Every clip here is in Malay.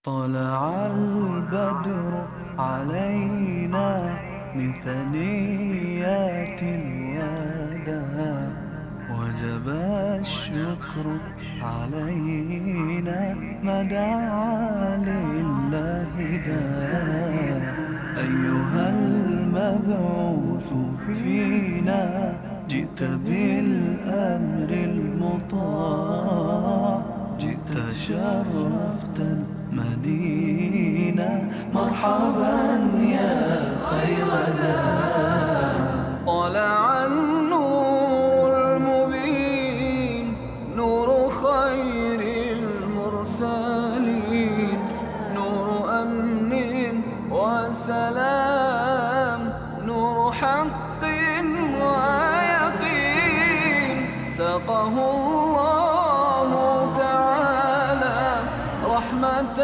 طلع البدر علينا من ثنيات الوداع، وجب الشكر علينا ما دعا لله داع. أيها المبعوث فينا جئت بالأمر المطاع، جئت شرفت المدينة، مرحبا يا خير داع. طلع النور المبين، نور خير المرسلين، نور أمن وسلام، نور حق ويقين. سقه الله تعالى رحمة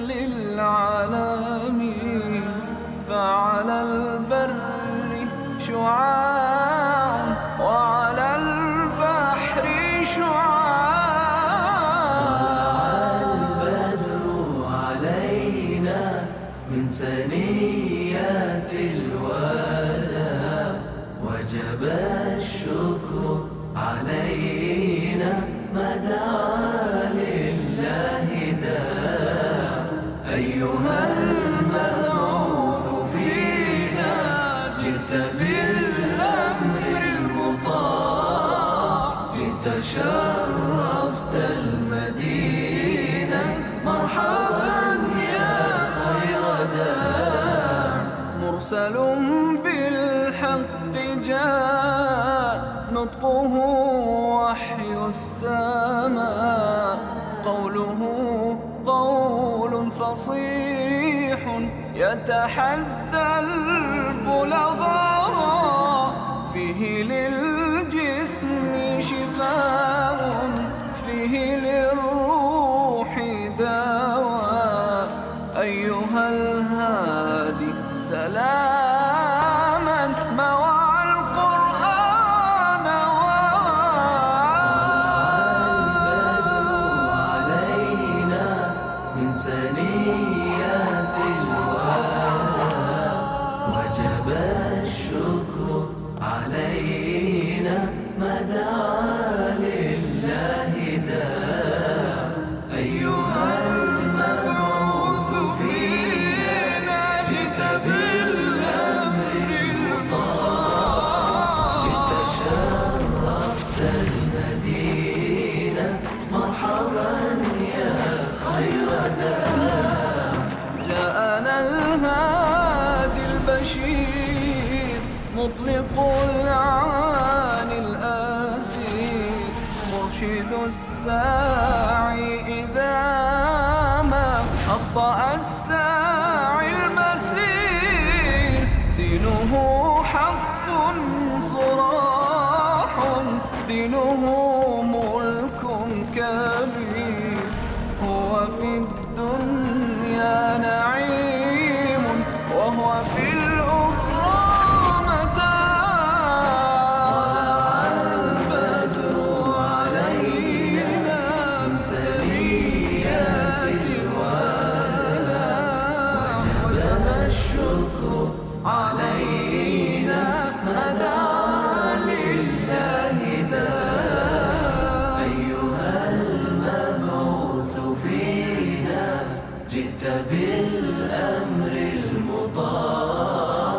للعالمين، فعلى البر شعاع وعلى البحر شعاع. طلع البدر علينا من ثنيات الوداع، وجب الشكر علينا ما دعا لله داع. أيها المبعوث فينا جئت بالأمر المطاع، جئت شرفت المدينة، مرحبا يا خير داع. مرسل بالحق جاء، نطقه وحي السماء، قوله قول فصيح يتحدى البلغاء. فيه للجسم شفاء، فيه للروح دواء. أيها الهادي سلاما موعى القرآن علينا من ثنيات الوداع، وجب الشكر علينا ما دعا لله داع. أيها المبعوث فينا جئت بالأمر المطاع، جئت شرفت المدينة، مرحبا يا خير داع. جاءنا الهادي البشير، مطلق العاني الأسير، مرشد الساعي إذا ما أخطأ الساعي المسير. دينه حق صراح، دينه ملك كبير. هو في الدنيا نعيم، وهو في الأخرى متاع. البدر علينا من ثنيات الوداع، وجب الشكر علينا ما دعا لله داع. أيها المبعوث فينا جئت بالأمر المطاع،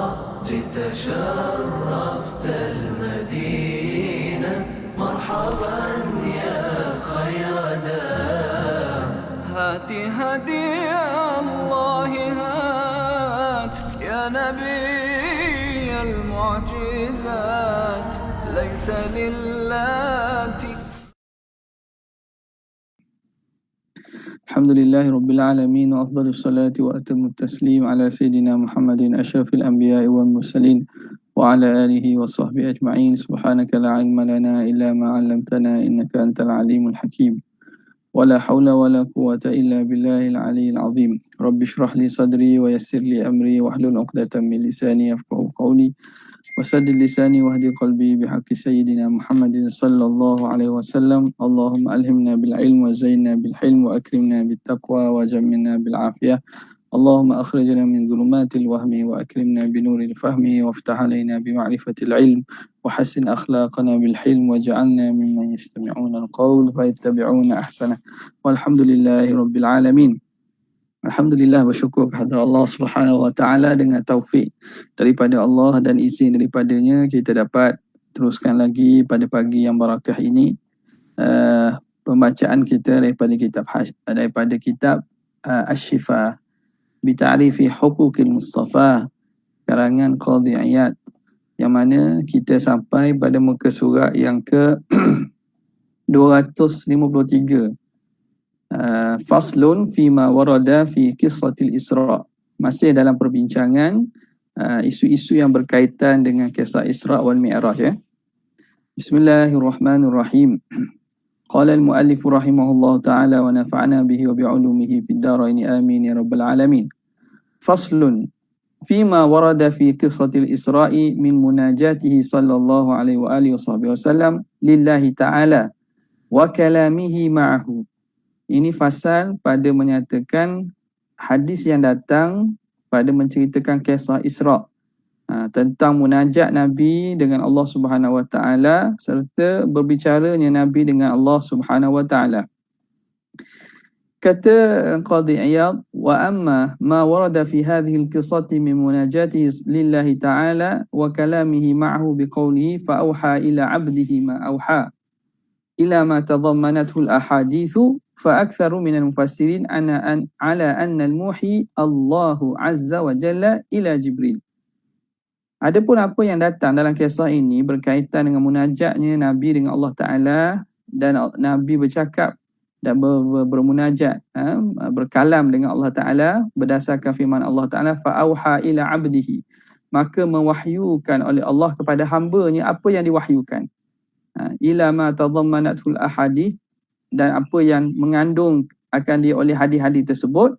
جئت شرفت المدينة، مرحبا يا خير داع. هات هدي الله هات يا نبي المعجزات، ليس للاتي. الحمد لله رب العالمين، وأفضل الصلاة وأتم التسليم على سيدنا محمد أشرف الأنبياء والمرسلين، وعلى آله وصحبه أجمعين. سبحانك لا علم لنا إلا ما علمتنا، إنك أنت العليم الحكيم. ولا حول ولا قوة إلا بالله العلي العظيم. رب اشرح لي صدري ويسر لي أمري واحلل عقدة من لساني يفقهوا قولي. وسدد لساني واهدي قلبي بحق سيدنا محمد صلى الله عليه وسلم. اللهم ألهمنا بالعلم وزينا بالحلم وأكرمنا بالتقوى وجملنا بالعافية. اللهم أخرجنا من ظلمات الوهم وأكرمنا بنور الفهم وافتح علينا بمعرفة العلم وحسن أخلاقنا بالحلم واجعلنا ممن يستمعون القول فيتبعون أحسنه. والحمد لله رب العالمين. Alhamdulillah, bersyukur kepada Allah Subhanahu Wa Taala dengan taufik daripada Allah dan izin daripadanya kita dapat teruskan lagi pada pagi yang barakah ini pembacaan kita daripada kitab Asy-Syifa bi Ta'rifi Huquqil Mustafa karangan Qadhi Iyad, yang mana kita sampai pada muka surat yang ke 253. Faslun fima warada fi qissatil Isra. Masih dalam perbincangan isu-isu yang berkaitan dengan kisah Isra wal Mi'raj ya. Bismillahirrahmanirrahim. Qala al-muallif rahimahullah ta'ala wa nafa'ana bihi wa bi'ulumihi fid darain amin ya rabbal alamin. Faslun fima warada fi qissatil Isra'i min munajatihi sallallahu alaihi wa alihi wasallam lillahi ta'ala wa kalamihi ma'ahu. Ini fasal pada menyatakan hadis yang datang pada menceritakan kisah Isra, tentang munajat Nabi dengan Allah Subhanahu Wa Taala serta berbicaranya Nabi dengan Allah Subhanahu Wa Taala. Kata Qadhi Iyad, wa amma ma warada fi hadhihi al-qissati min munajatihi lillahi ta'ala wa kalamihi ma'ahu biqawlihi fa auha ila 'abdihi ma auha ila ma tadammanathu al-ahadithu fa aktharu min al-mufassirin ala anna al-muhi Allahu azza wa jalla ila Jibril. Adapun apa yang datang dalam kisah ini berkaitan dengan munajatnya Nabi dengan Allah Ta'ala, dan Nabi bercakap dan bermunajat, berkalam dengan Allah Ta'ala berdasarkan firman Allah Ta'ala, fa auha ila 'abdihi, maka mewahyukan oleh Allah kepada hamba-Nya apa yang diwahyukan, ila ma tadammanathu al-ahadith, dan apa yang mengandung akan dia oleh hadis-hadis tersebut.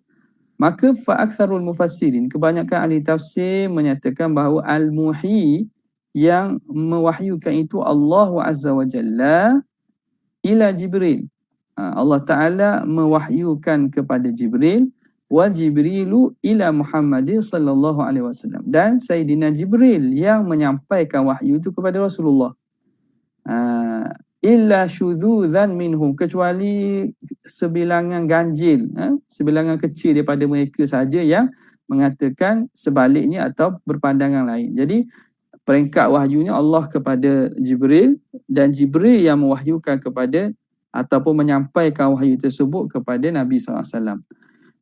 Maka fa aktsarul mufassirin, kebanyakan ahli tafsir menyatakan bahawa al-muhi yang mewahyukan itu Allah Azza wa Jalla ila Jibril. Allah Ta'ala mewahyukan kepada Jibril, wa Jibrilu ila Muhammadin sallallahu alaihi wasallam, dan Sayyidina Jibril yang menyampaikan wahyu itu kepada Rasulullah. Illa syudzuzan minhum, kecuali sebilangan ganjil, sebilangan kecil daripada mereka saja yang mengatakan sebaliknya atau berpandangan lain. Jadi peringkat wahyunya Allah kepada Jibril, dan Jibril yang mewahyukan kepada ataupun menyampaikan wahyu tersebut kepada Nabi SAW.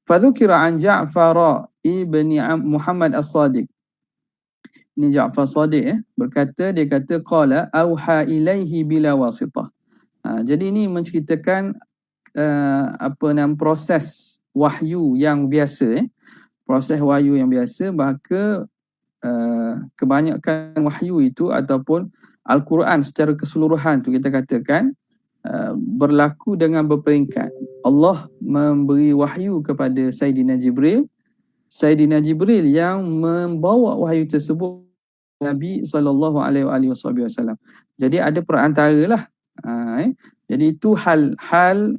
Fadzukira an Ja'far ibni Muhammad As-Sadiq. Ini Ja'far Sadiq berkata, dia kata qala auha ilaihi bila wasitah. Jadi ini menceritakan proses wahyu yang biasa, proses wahyu yang biasa, bahkan kebanyakan wahyu itu ataupun Al-Quran secara keseluruhan tu kita katakan berlaku dengan berperingkat. Allah memberi wahyu kepada Sayyidina Jibril, Sayyidina Jibril yang membawa wahyu tersebut Nabi sallallahu alaihi wasallam. Jadi ada perantara lah. Jadi itu hal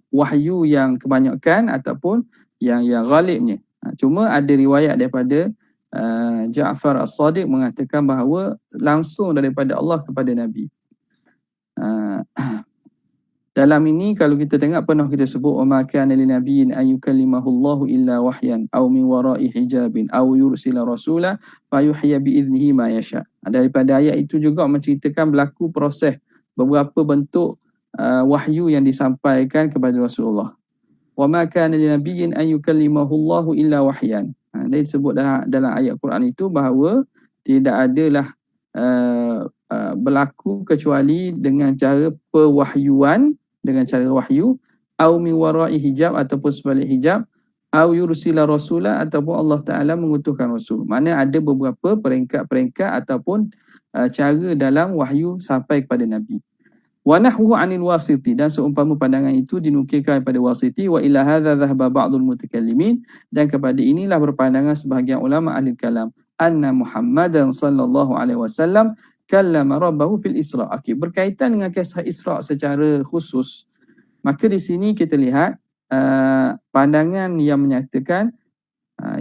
wahyu yang kebanyakan ataupun yang ghalibnya. Cuma ada riwayat daripada Ja'far As-Sadiq mengatakan bahawa langsung daripada Allah kepada Nabi. Dalam ini kalau kita tengok pernah kita sebut wa ma kana lin nabiyyin an yukallimahu Allahu illa wahyan aw min wara'i hijabin aw yursila rasula fayuhya bi idnihi ma yasha. Daripada ayat itu juga menceritakan berlaku proses beberapa bentuk wahyu yang disampaikan kepada Rasulullah. Wa ma kana lin nabiyyin an yukallimahu Allahu illa wahyan. Dia disebut dalam ayat Quran itu bahawa tidak adalah berlaku kecuali dengan cara pewahyuan, dengan cara wahyu, au min wara'i hijab ataupun sebalik hijab, au yursila rasula ataupun Allah Ta'ala mengutuskan rasul. Mana ada beberapa peringkat-peringkat ataupun cara dalam wahyu sampai kepada Nabi. Wa nahwu 'anil wasiti, dan seumpama pandangan itu dinukilkan kepada wasiti. Wa ila hadza dhahaba ba'dul mutakallimin, dan kepada inilah berpandangan sebahagian ulama ahli kalam. anna Muhammadan sallallahu alaihi wasallam kallama rabbahu fil Isra. Okey, berkaitan dengan kisah Isra secara khusus, maka di sini kita lihat pandangan yang menyatakan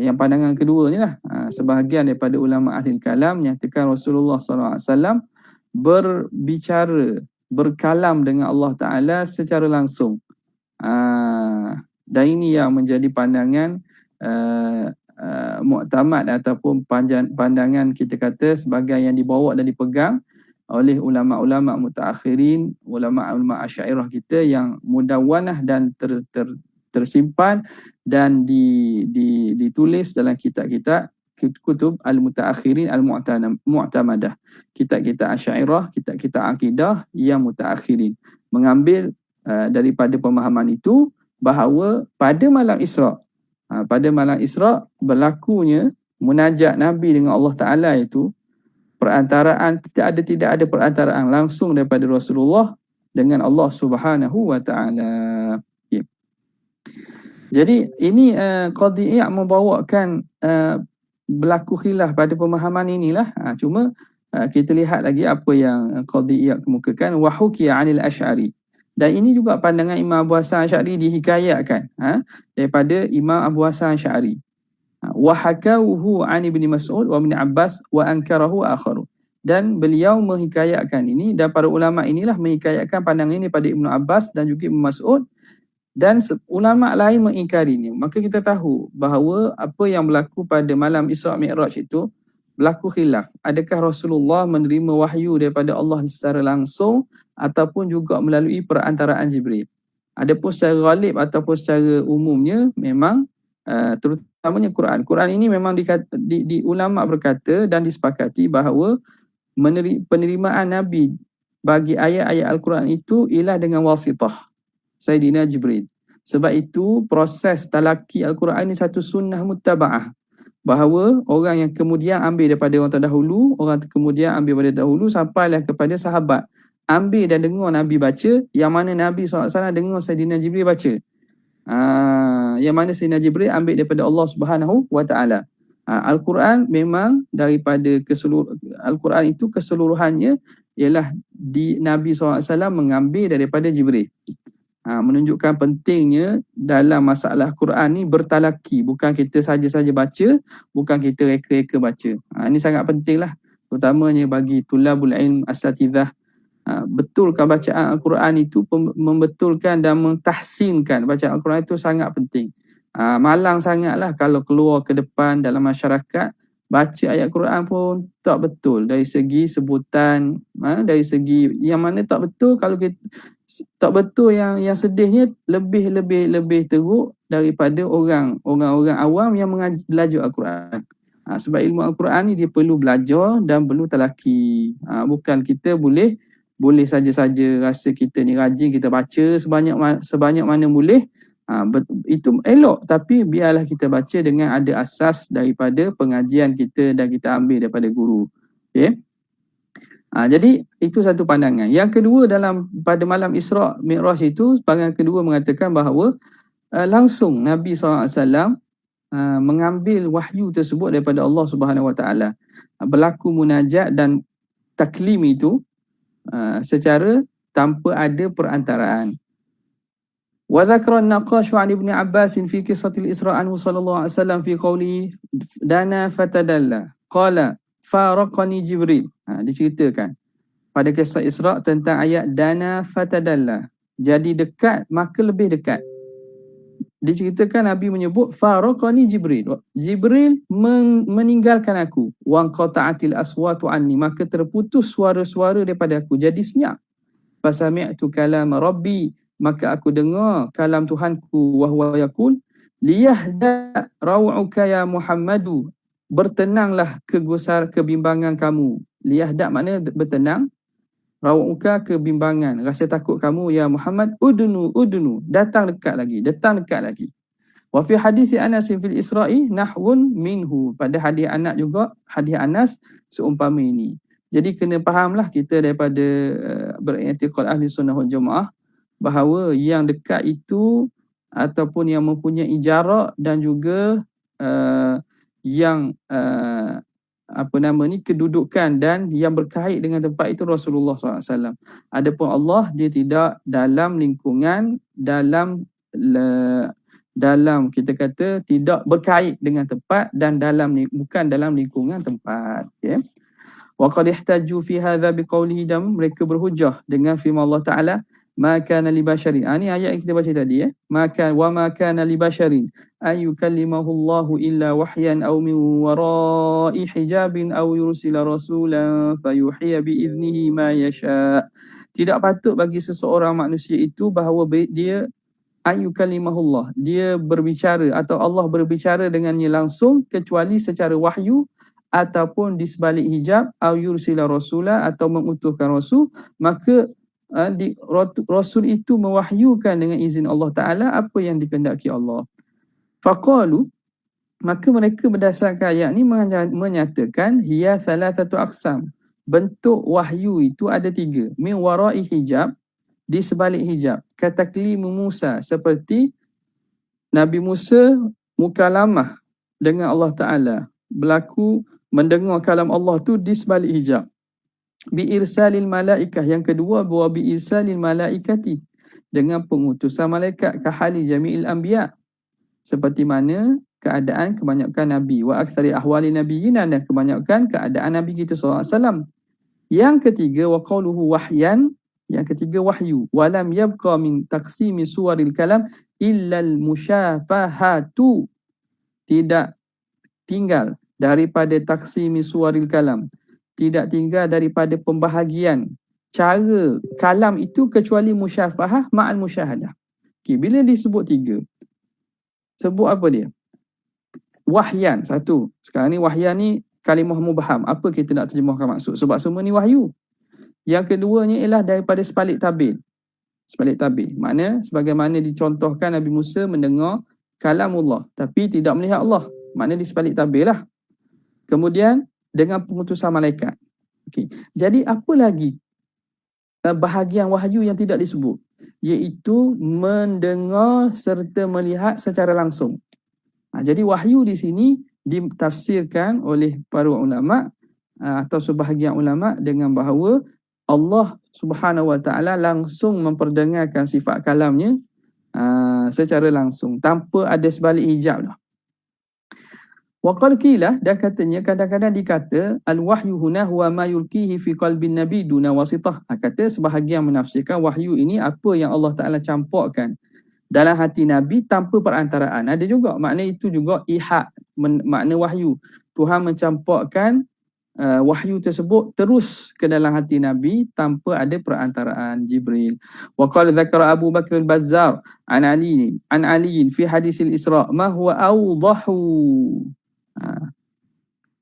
yang pandangan kedua ni lah, sebahagian daripada ulama ahli kalam menyatakan Rasulullah SAW berbicara, berkalam dengan Allah Ta'ala secara langsung. Dan ini yang menjadi pandangan muktamad ataupun pandangan kita kata sebagai yang dibawa dan dipegang oleh ulama-ulama mutaakhirin, ulama-ulama Asy'ariyah kita yang mudawwanah dan tersimpan dan ditulis dalam kitab-kitab kutub al-mutaakhirin al-mu'tamadah. Kitab-kitab Asy'ariyah, kitab-kitab akidah yang mutaakhirin mengambil daripada pemahaman itu bahawa pada malam Isra berlakunya munajat Nabi dengan Allah Ta'ala itu perantaraan tidak ada perantaraan langsung daripada Rasulullah dengan Allah Subhanahu wa Ta'ala. Okay. Jadi ini qadiyah membawakan berlaku khilaf pada pemahaman inilah. Cuma kita lihat lagi apa yang qadiyah kemukakan, wa hukiya 'anil Asy'ari. Dan ini juga pandangan Imam Abu Hasan Asy'ari dihikayatkan daripada Imam Abu Hasan Asy'ari. Wa hakauhu 'an Ibn Mas'ud wa Ibn Abbas wa ankarahu akharu. Dan beliau menghikayatkan ini, dan para ulama inilah menghikayatkan pandangan ini pada Ibn Abbas dan juga Ibn Mas'ud, dan ulama lain mengingkarinya. Maka kita tahu bahawa apa yang berlaku pada malam Isra Mi'raj itu berlaku khilaf. Adakah Rasulullah menerima wahyu daripada Allah secara langsung ataupun juga melalui perantaraan Jibril? Adapun secara ghalib ataupun secara umumnya memang terutamanya Quran ini memang di ulama berkata dan disepakati bahawa penerimaan Nabi bagi ayat-ayat Al-Quran itu ialah dengan wasitah Sayyidina Jibril. Sebab itu proses talaki Al-Quran ini satu sunnah muttaba'ah, bahawa orang yang kemudian ambil daripada orang terdahulu, orang kemudian ambil daripada dahulu sampailah kepada sahabat, ambil dan dengar Nabi baca, yang mana Nabi SAW dengar Sayyidina Jibril baca. Yang mana Sayyidina Jibril ambil daripada Allah Subhanahu wa Ta'ala. Al-Quran memang daripada Al-Quran itu keseluruhannya ialah Nabi SAW mengambil daripada Jibril. Menunjukkan pentingnya dalam masalah Quran ni bertalaki, bukan kita saja-saja baca, bukan kita reka-reka baca. Ini sangat penting lah, terutamanya bagi tulabul ilm asatidzah. Betulkan bacaan Al-Quran itu, membetulkan dan mentahsinkan bacaan Al-Quran itu sangat penting. Malang sangatlah kalau keluar ke depan dalam masyarakat, baca ayat Quran pun tak betul dari segi sebutan, dari segi yang mana tak betul. Kalau kita tak betul, yang sedihnya lebih teruk daripada orang awam yang belajar Al-Quran. Sebab ilmu Al-Quran ni dia perlu belajar dan perlu talaki. Bukan kita boleh saja-saja rasa kita ni rajin, kita baca sebanyak mana boleh. Itu elok, tapi biarlah kita baca dengan ada asas daripada pengajian kita dan kita ambil daripada guru. Okay? Jadi itu satu pandangan. Yang kedua, pada malam Isra Mi'raj itu, pandangan kedua mengatakan bahawa langsung Nabi SAW mengambil wahyu tersebut daripada Allah Subhanahu Wa Taala. Berlaku munajat dan taklim itu secara tanpa ada perantaraan. Wa dzakara an-naqash 'an Ibn Abbas fi qissatil Isra anhu sallallahu alaihi wasallam fi qawli dana fatadalla qala faraqani Jibril. Diceritakan pada kisah Isra tentang ayat dana fatadalla, jadi dekat maka lebih dekat. Diceritakan Nabi menyebut faraqani Jibril, Jibril meninggalkan aku, wa qata'atil aswatu anni, maka terputus suara-suara daripada aku, jadi senyap. Fasami'tu kalam rabbi, maka aku dengar kalam Tuhanku, wa huwa yaqul liyahda raw'uka ya Muhammadu, bertenanglah kebimbangan kamu. Liyahda maknanya bertenang, raw'uka kebimbangan, rasa takut kamu ya Muhammad, udnu datang dekat lagi. Wa fi hadis Anas fil Isra'i nahwun minhu, pada hadis Anas seumpama ini. Jadi kena fahamlah kita daripada beriktikad ahli sunnah wal jamaah bahawa yang dekat itu ataupun yang mempunyai jarak dan juga yang kedudukan dan yang berkait dengan tempat itu Rasulullah SAW. Adapun Allah, dia tidak dalam lingkungan, dalam kita kata tidak berkait dengan tempat dan bukan dalam lingkungan tempat. Okay. Wa qad ihtaju fi hadha biqaulihi, dan mereka berhujah dengan firman Allah Taala, ma kana li basharin. Ini ayat yang kita baca tadi ma kana li basharin ay yukallimahu Allahu illa wahyan aw min wara'i hijabin aw yursila rasulan fayuhiya bi idnihi ma yasha. Tidak patut bagi seseorang manusia itu bahawa dia ayyukalimahullah, dia berbicara atau Allah berbicara dengannya langsung kecuali secara wahyu ataupun di sebalik hijab, au yursila rasula, atau mengutuskan rasul, maka rasul itu mewahyukan dengan izin Allah Ta'ala apa yang dikehendaki Allah. Faqalu, maka mereka berdasarkan ayat ini menyatakan hiya thalathatu aqsam, bentuk wahyu itu ada 3. Min wara'i hijab, di sebalik hijab. Kataklimu Musa, seperti Nabi Musa mukalamah dengan Allah Ta'ala, berlaku mendengar kalam Allah tu di sebalik hijab. Bi irsalil malaikah, yang kedua bahawa bi irsalil malaikati, dengan pengutusan malaikat, kahali jami'il anbiya, seperti mana keadaan kebanyakan nabi, wa aktsari ahwali nabiyyin, dan kebanyakan keadaan nabi kita SAW. Yang ketiga wa qauluhu wahyan, yang ketiga wahyu. Walam yabqa min taqsimi suwaril kalam illa al musyafahatu, tidak tinggal daripada taksimi suwaril kalam, tidak tinggal daripada pembahagian cara kalam itu kecuali musyafahah ma'al musyahadah. Okay, bila disebut 3, sebut apa dia? Wahyan, satu. Sekarang ni wahyan ni kalimah mubham. Apa kita nak terjemahkan maksud? Sebab semua ni wahyu. Yang keduanya ialah daripada sebalik tabir. Sebalik tabir, makna sebagaimana dicontohkan Nabi Musa mendengar kalamullah tapi tidak melihat Allah, makna di sebalik tabir lah. Kemudian dengan pengutusan malaikat. Okay. Jadi apa lagi bahagian wahyu yang tidak disebut? Iaitu mendengar serta melihat secara langsung. Jadi wahyu di sini ditafsirkan oleh para ulama atau sebahagian ulama dengan bahawa Allah Subhanahu Wa Taala langsung memperdengarkan sifat kalamnya secara langsung tanpa ada sebalik hijab dah. Wa qala qila, dan katanya kadang-kadang dikata al-wahyu huna huwa ma yulqihi fi qalbin nabi duna wasitah. Kata sebahagian menafsirkan wahyu ini apa yang Allah Taala campurkan dalam hati nabi tanpa perantaraan. Ada juga makna itu juga ihad, makna wahyu. Tuhan mencampurkan wahyu tersebut terus ke dalam hati nabi tanpa ada perantaraan Jibril. Wa qala dzakara Abu Bakr al-Bazzar an Ali fi hadis al-Isra ma huwa awdahu.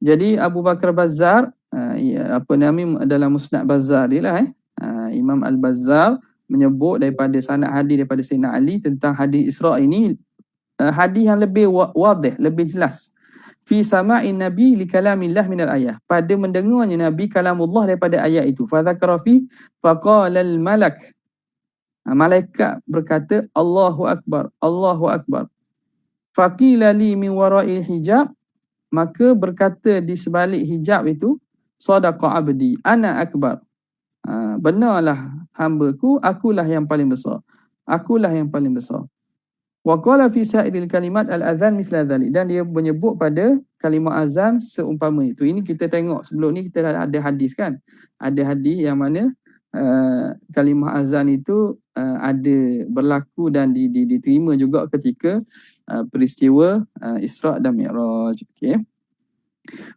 Jadi Abu Bakar Bazzar, dalam Musnad Bazzar dia lah, Imam Al-Bazzar menyebut daripada sanad hadis daripada Sayyidina Ali tentang hadis Isra ini, hadis yang lebih wadih, lebih jelas. Fi sama'in nabi li kalamillah minal ayah, pada mendengarnya nabi kalamullah daripada ayat itu. Fa dzakara fi faqala al malak, malaikat berkata Allahu akbar, Allahu akbar. Faqila li min wara'il hijab, maka berkata di sebalik hijab itu, sadaqa abdi ana akbar, benarlah hamba-Ku, akulah yang paling besar, akulah yang paling besar. Wa qala fi sa'iril kalimat al-adhan mithla dhalik, dan dia menyebut pada kalimah azan seumpama itu. Ini kita tengok sebelum ni kita ada hadis kan, ada hadis yang mana kalimah azan itu ada berlaku dan diterima juga ketika peristiwa Isra' dan Mi'raj. Okey.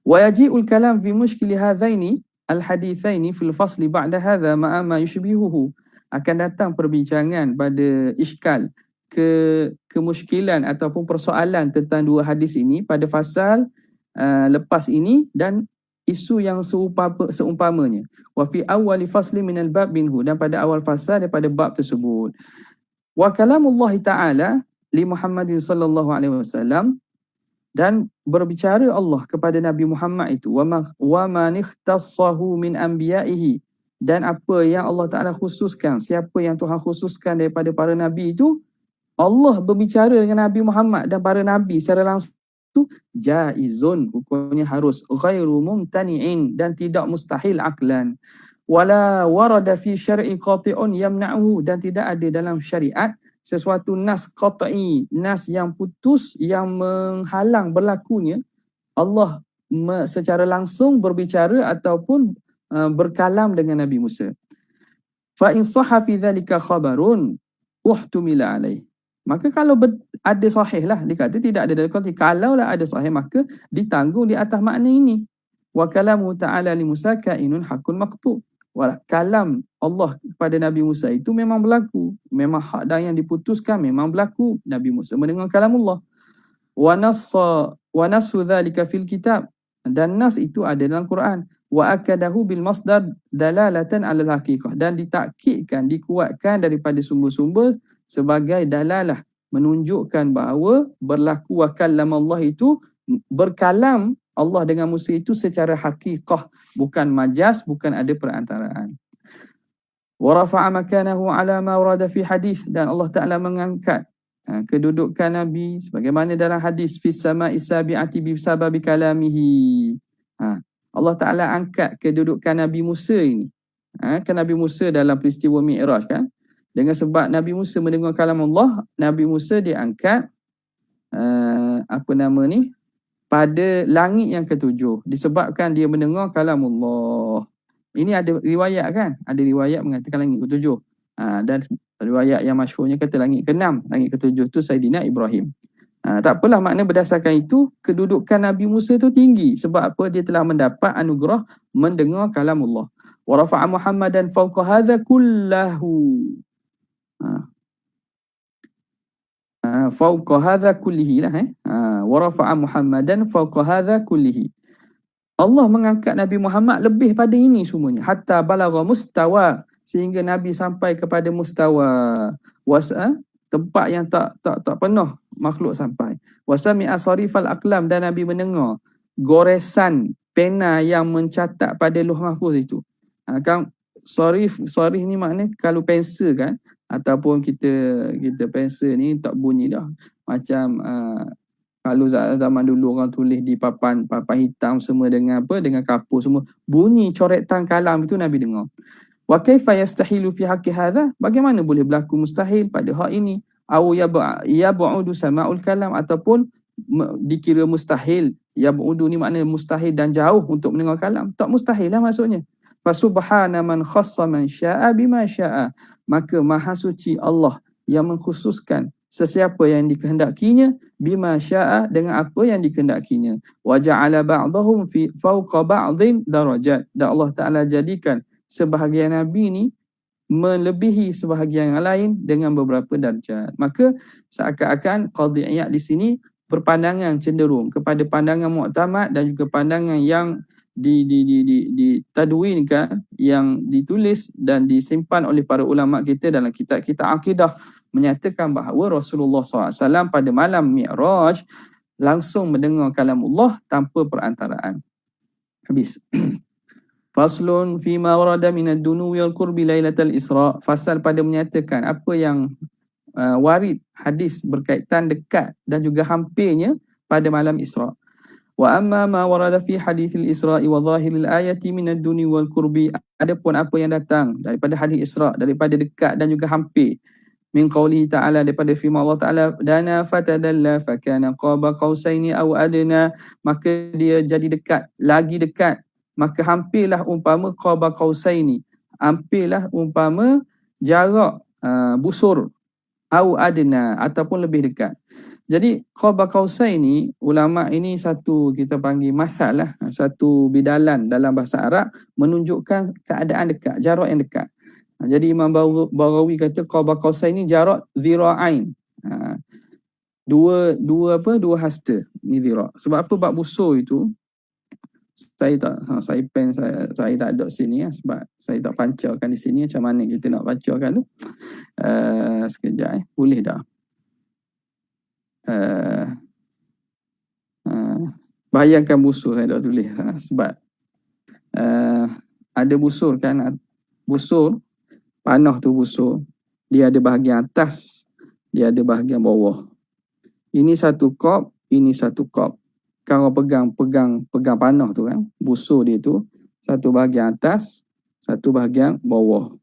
Wa yaji'ul kalam fi mushkil hadhaini al-hadithaini fil fasli ba'da hadha ma'a ma yushbihuhu. Akan datang perbincangan pada iskal, kemusykilan ataupun persoalan tentang dua hadis ini pada fasal lepas ini dan isu yang seumpamanya. Wa fi awwali fasli minal bab minhu, dan pada awal fasal daripada bab tersebut. Wa kalamullah ta'ala li Muhammadin sallallahu alaihi wasallam, dan berbicara Allah kepada Nabi Muhammad itu, wa man ikhtassahu min anbiya'ihi, dan apa yang Allah Taala khususkan, siapa yang Tuhan khususkan daripada para nabi itu, Allah berbicara dengan Nabi Muhammad dan para nabi secara langsung tu jaizun, hukumnya harus, ghairu mumtani'in, dan tidak mustahil aklan, wala warada fi syar'i qati'un yamna'uhu, dan tidak ada dalam syariat sesuatu nas qat'i, nas yang putus yang menghalang berlakunya Allah secara langsung berbicara ataupun berkalam dengan Nabi Musa. Fa in sahha fi dhalika khabarun uhtumila alaih. Maka kalau ada sahih lah, dia kata tidak ada dalam konteks. Kalau lah ada sahih, maka ditanggung di atas makna ini. Wa kalamu ta'ala li Musa kainun hakun maqtu. Kalam Allah kepada Nabi Musa itu memang berlaku. Memang hak dan yang diputuskan memang berlaku. Nabi Musa mendengar kalam Allah. Wa nassu dhalika fil kitab. Dan nas itu ada dalam Quran. Wa akadahu bil masdar dalalatan alal haqiqah. Dan ditakkidkan, dikuatkan daripada sumber-sumber sebagai dalalah, menunjukkan bahawa berlaku wa kallam Allah itu, berkalam Allah dengan Musa itu secara hakikah, bukan majaz, bukan ada perantaraan. Wa rafa'a makanahu ala ma warada fi hadis, dan Allah Ta'ala mengangkat kedudukan Nabi sebagaimana dalam hadis fis sama'i sabi'ati bi sababi kalamihi. Allah Ta'ala angkat kedudukan Nabi Musa ini. Kan Nabi Musa dalam peristiwa Mi'raj kan, dengan sebab Nabi Musa mendengar kalam Allah, Nabi Musa diangkat pada langit yang ketujuh disebabkan dia mendengar kalam Allah. Ini ada riwayat kan? Ada riwayat mengatakan langit ketujuh. Dan riwayat yang masyhurnya kata langit ke-6, langit ketujuh tu Saidina Ibrahim. Tak apalah, makna berdasarkan itu kedudukan Nabi Musa tu tinggi. Sebab apa? Dia telah mendapat anugerah mendengar kalam Allah. Wa rafa'a Muhammadan fawqa hadza kullahu. Fawqa hadza kullihi lah wa rafa'a Muhammadan fawqa hadza kullihi. Allah mengangkat Nabi Muhammad lebih pada ini semuanya, hatta balagha mustawa, sehingga Nabi sampai kepada mustawa tempat yang tak pernah makhluk sampai. Wasami'a sarifal aqlam, dan Nabi mendengar goresan pena yang mencatat pada Lauh Mahfuz itu. Kan sarif ni maknanya kalau pensel kan, ataupun kita pensel ni tak bunyi dah. Macam kalau zaman dulu orang tulis di papan hitam semua dengan dengan kapur semua, bunyi coretan kalam itu Nabi dengar. Wa kaifa yastahilu fi haqqi hadha, bagaimana boleh berlaku mustahil pada hak ini? Au yab'udu sama'ul kalam, ataupun dikira mustahil. Yab'udu ni makna mustahil dan jauh untuk mendengar kalam. Tak mustahil lah maksudnya. Fa subhana man khassa man syaa bima syaa. Maka maha suci Allah yang mengkhususkan sesiapa yang dikehendakinya, bima syaa, dengan apa yang dikehendakinya. Wa ja'ala ba'dahum fi fawqa ba'dhin darajat. Dan Allah Ta'ala jadikan sebahagian Nabi ni melebihi sebahagian yang lain dengan beberapa darjat. Maka seakan-akan Qadhi Iyad di sini berpandangan cenderung kepada pandangan mu'tamad dan juga pandangan yang ditadwinkan, yang ditulis dan disimpan oleh para ulama kita dalam kitab-kitab akidah, menyatakan bahawa Rasulullah SAW pada malam Mi'raj langsung mendengar kalam Allah tanpa perantaraan. Habis. Faslun fima warada minad dunuwi wal qurbi lailatul Isra. Fasal pada menyatakan apa yang warid hadis berkaitan dekat dan juga hampirnya pada malam Isra. Wa amma ma warada fi hadithil Isra wa zahiril ayati minad duni wal qurbi. Adapun apa yang datang daripada hadis Isra, daripada dekat dan juga hampir, min qawlihi ta'ala, daripada firman Allah Ta'ala, dana fatadalla fakana qaba qausaini aw adna, maka dia jadi dekat, lagi dekat, maka hampirlah umpama qaba qausaini, hampirlah umpama jarak busur, au adna, ataupun lebih dekat. Jadi qaba qausaini, ulama ini satu kita panggil masal lah, satu bidalan dalam bahasa Arab menunjukkan keadaan dekat, jarak yang dekat. Jadi Imam Baghawi kata qaba qausaini jarak zira'ain. Dua hasta ni zira'. Sebab apa bab busur itu saya tak ada sini sebab saya tak pancarkan di sini. Macam mana kita nak pancarkan tu? Sekejap boleh dah. Bayangkan busur, saya dah tulis sebab ada busur kan, busur panah tu busur, dia ada bahagian atas, dia ada bahagian bawah. Ini satu kop, ini satu kop. kalau pegang panah tu kan, busur dia tu satu bahagian atas, satu bahagian bawah.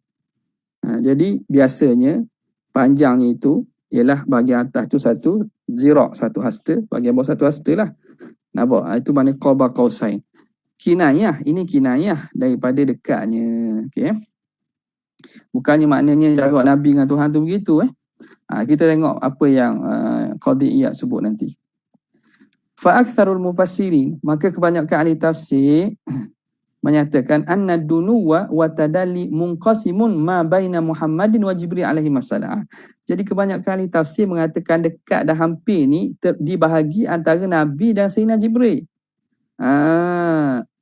Jadi biasanya panjangnya itu ialah bahagian atas tu satu zira', satu hasta, bahagian bawah satu hasta lah. Nampak? Itu maknanya qaba qausain. Kinayah, ini kinayah daripada dekatnya. Okey. Bukannya maknanya jarak Nabi dengan Tuhan tu begitu. Kita tengok apa yang Qadhi Iyad sebut nanti. Fa'aktsarul mufassirin, maka kebanyakan ahli tafsir menyatakan anna dunuwa wa tadalli munqasimun ma baina Muhammadin wa Jibril alaihi wassalam. Jadi kebanyakan ahli tafsir mengatakan dekat dan hampir ni dibahagi antara Nabi dan Sayyidina Jibril.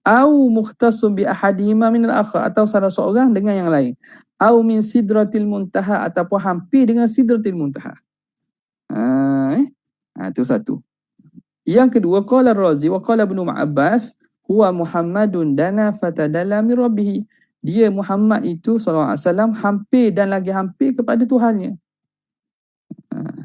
Au mukhtasum bi ahadihima min al-akhar, atau salah seorang dengan yang lain. Au min sidratil muntaha, ataupun hampir dengan sidratil muntaha. Itu satu. Yang kedua, qala Razi wa qala Ibnu Abbas huwa Muhammadun dana fatadalla min rabbih. Dia Muhammad itu sallallahu alaihi wasallam hampir dan lagi hampir kepada Tuhannya.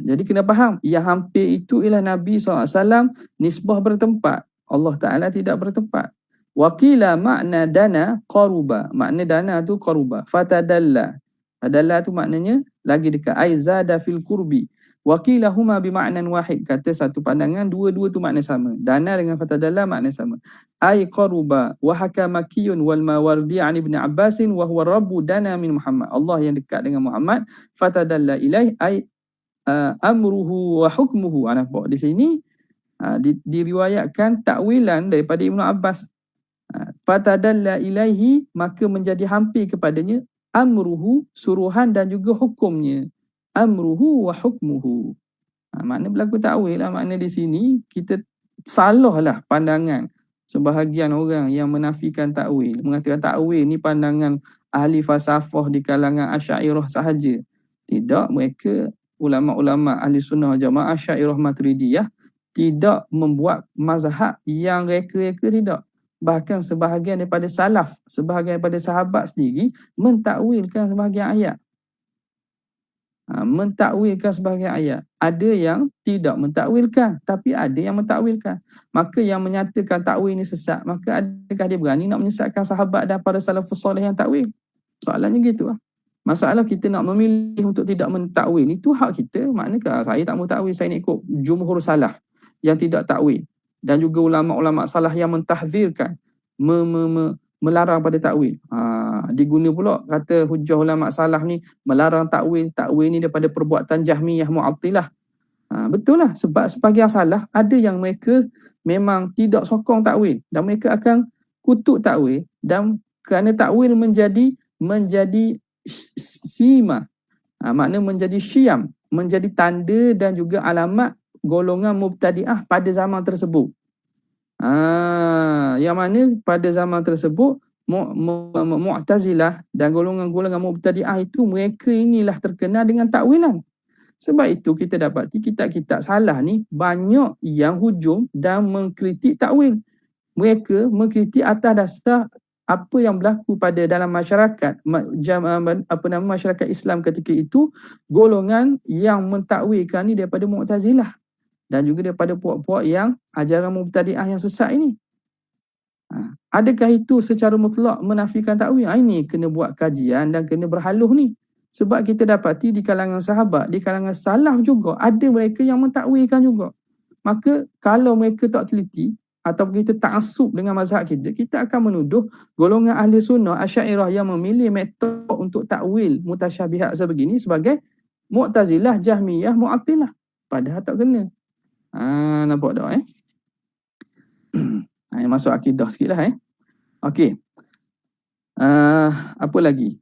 Jadi kena faham, yang hampir itu ialah Nabi SAW nisbah bertempat. Allah Ta'ala tidak bertempat. Waqila makna dana qaruba. Makna dana tu qaruba. Fatadalla. Fatadalla tu maknanya lagi dekat. Aizada fil qurbi. Waqila huma bima'nan wahid. Kata satu pandangan, dua-dua tu makna sama. Dana dengan fatadalla makna sama. Ay qaruba wa hakamakiyun wal mawardi an Ibn Abbasin wa huwa rabbu dana min Muhammad. Allah yang dekat dengan Muhammad. Fatadalla ilaih ay amruhu wa hukmuhu. Nampak di sini diriwayatkan takwilan daripada Ibnu Abbas. Fatadalla ilaihi, maka menjadi hampir kepadanya, amruhu, suruhan dan juga hukumnya. Amruhu wa hukmuhu. Makna berlaku takwil lah. Makna di sini kita salahlah pandangan sebahagian orang yang menafikan takwil, mengatakan takwil ni pandangan ahli falsafah di kalangan Asy'ariyah sahaja. Tidak, mereka ulama-ulama ahli sunnah jamaah Asy'ariyah Maturidiyah tidak membuat mazhab yang reka-reka, tidak. Bahkan sebahagian daripada salaf, sebahagian daripada sahabat sendiri mentakwilkan sebahagian ayat. Mentakwilkan sebahagian ayat. Ada yang tidak mentakwilkan, tapi ada yang mentakwilkan. Maka yang menyatakan takwil ini sesat, maka adakah dia berani nak menyesatkan sahabat dan para salafus soleh yang takwil? Soalannya gitu lah. Masalah kita nak memilih untuk tidak mentakwil, itu hak kita. Maknanya saya tak mau takwil, saya nak ikut jumhur salaf yang tidak takwil. Dan juga ulama-ulama salah yang mentahzirkan, melarang pada takwil. Diguna pula kata hujah ulama salah ni melarang takwil. Takwil ni daripada perbuatan Jahmiyah Mu'attilah. Betul lah, sebab sebahagian salah ada yang mereka memang tidak sokong takwil dan mereka akan kutuk takwil, dan kerana takwil menjadi sima, makna menjadi syiam, menjadi tanda dan juga alamat golongan mubtadi'ah pada zaman tersebut. Yang mana pada zaman tersebut Mu'tazilah dan golongan-golongan mubtadi'ah itu, mereka inilah terkenal dengan takwilan. Sebab itu kita dapati kitab-kitab salah ni banyak yang hujum dan mengkritik takwil. Mereka mengkritik atas dasar apa yang berlaku pada dalam masyarakat, masyarakat Islam ketika itu, golongan yang mentakwilkan ni daripada Mu'tazilah dan juga daripada puak-puak yang ajaran mubtadi'ah yang sesat ini. Adakah itu secara mutlak menafikan takwil? Ini kena buat kajian dan kena berhaluh ni. Sebab kita dapati di kalangan sahabat, di kalangan salaf juga, ada mereka yang mentakwilkan juga. Maka kalau mereka tak teliti atau kita ta'assub dengan mazhab kita, kita akan menuduh golongan ahli sunnah Asy'ariyah yang memilih metod untuk takwil mutasyabihat sebegini sebagai Mu'tazilah, Jahmiyah, Mu'attilah. Padahal tak kena. Nampak tak masuk akidah sikit lah Okey. Apa lagi?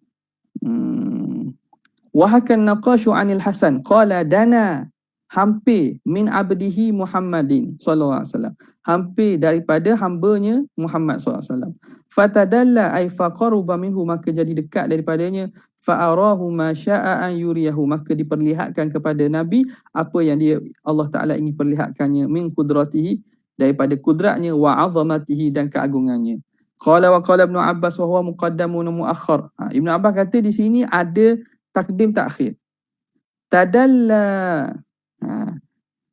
Wahakan naqashu anil Hasan qala dana, hampir min abdihi Muhammadin sallallahu alaihi wasallam, hampir daripada hambanya Muhammad sallallahu alaihi wasallam. Fatadalla ay faqaruba minhu, maka jadi dekat daripadanya. Fa'arahu ma syaa an yuriyahu, maka diperlihatkan kepada Nabi apa yang Allah Taala ingin perlihatkannya, min qudratihi, daripada kudratnya, wa 'azamatihi, dan keagungannya. Qala wa qala Ibnu Abbas wa huwa muqaddamun muakhkhar. Ibnu Abbas kata di sini ada takdim takhir. Tadalla,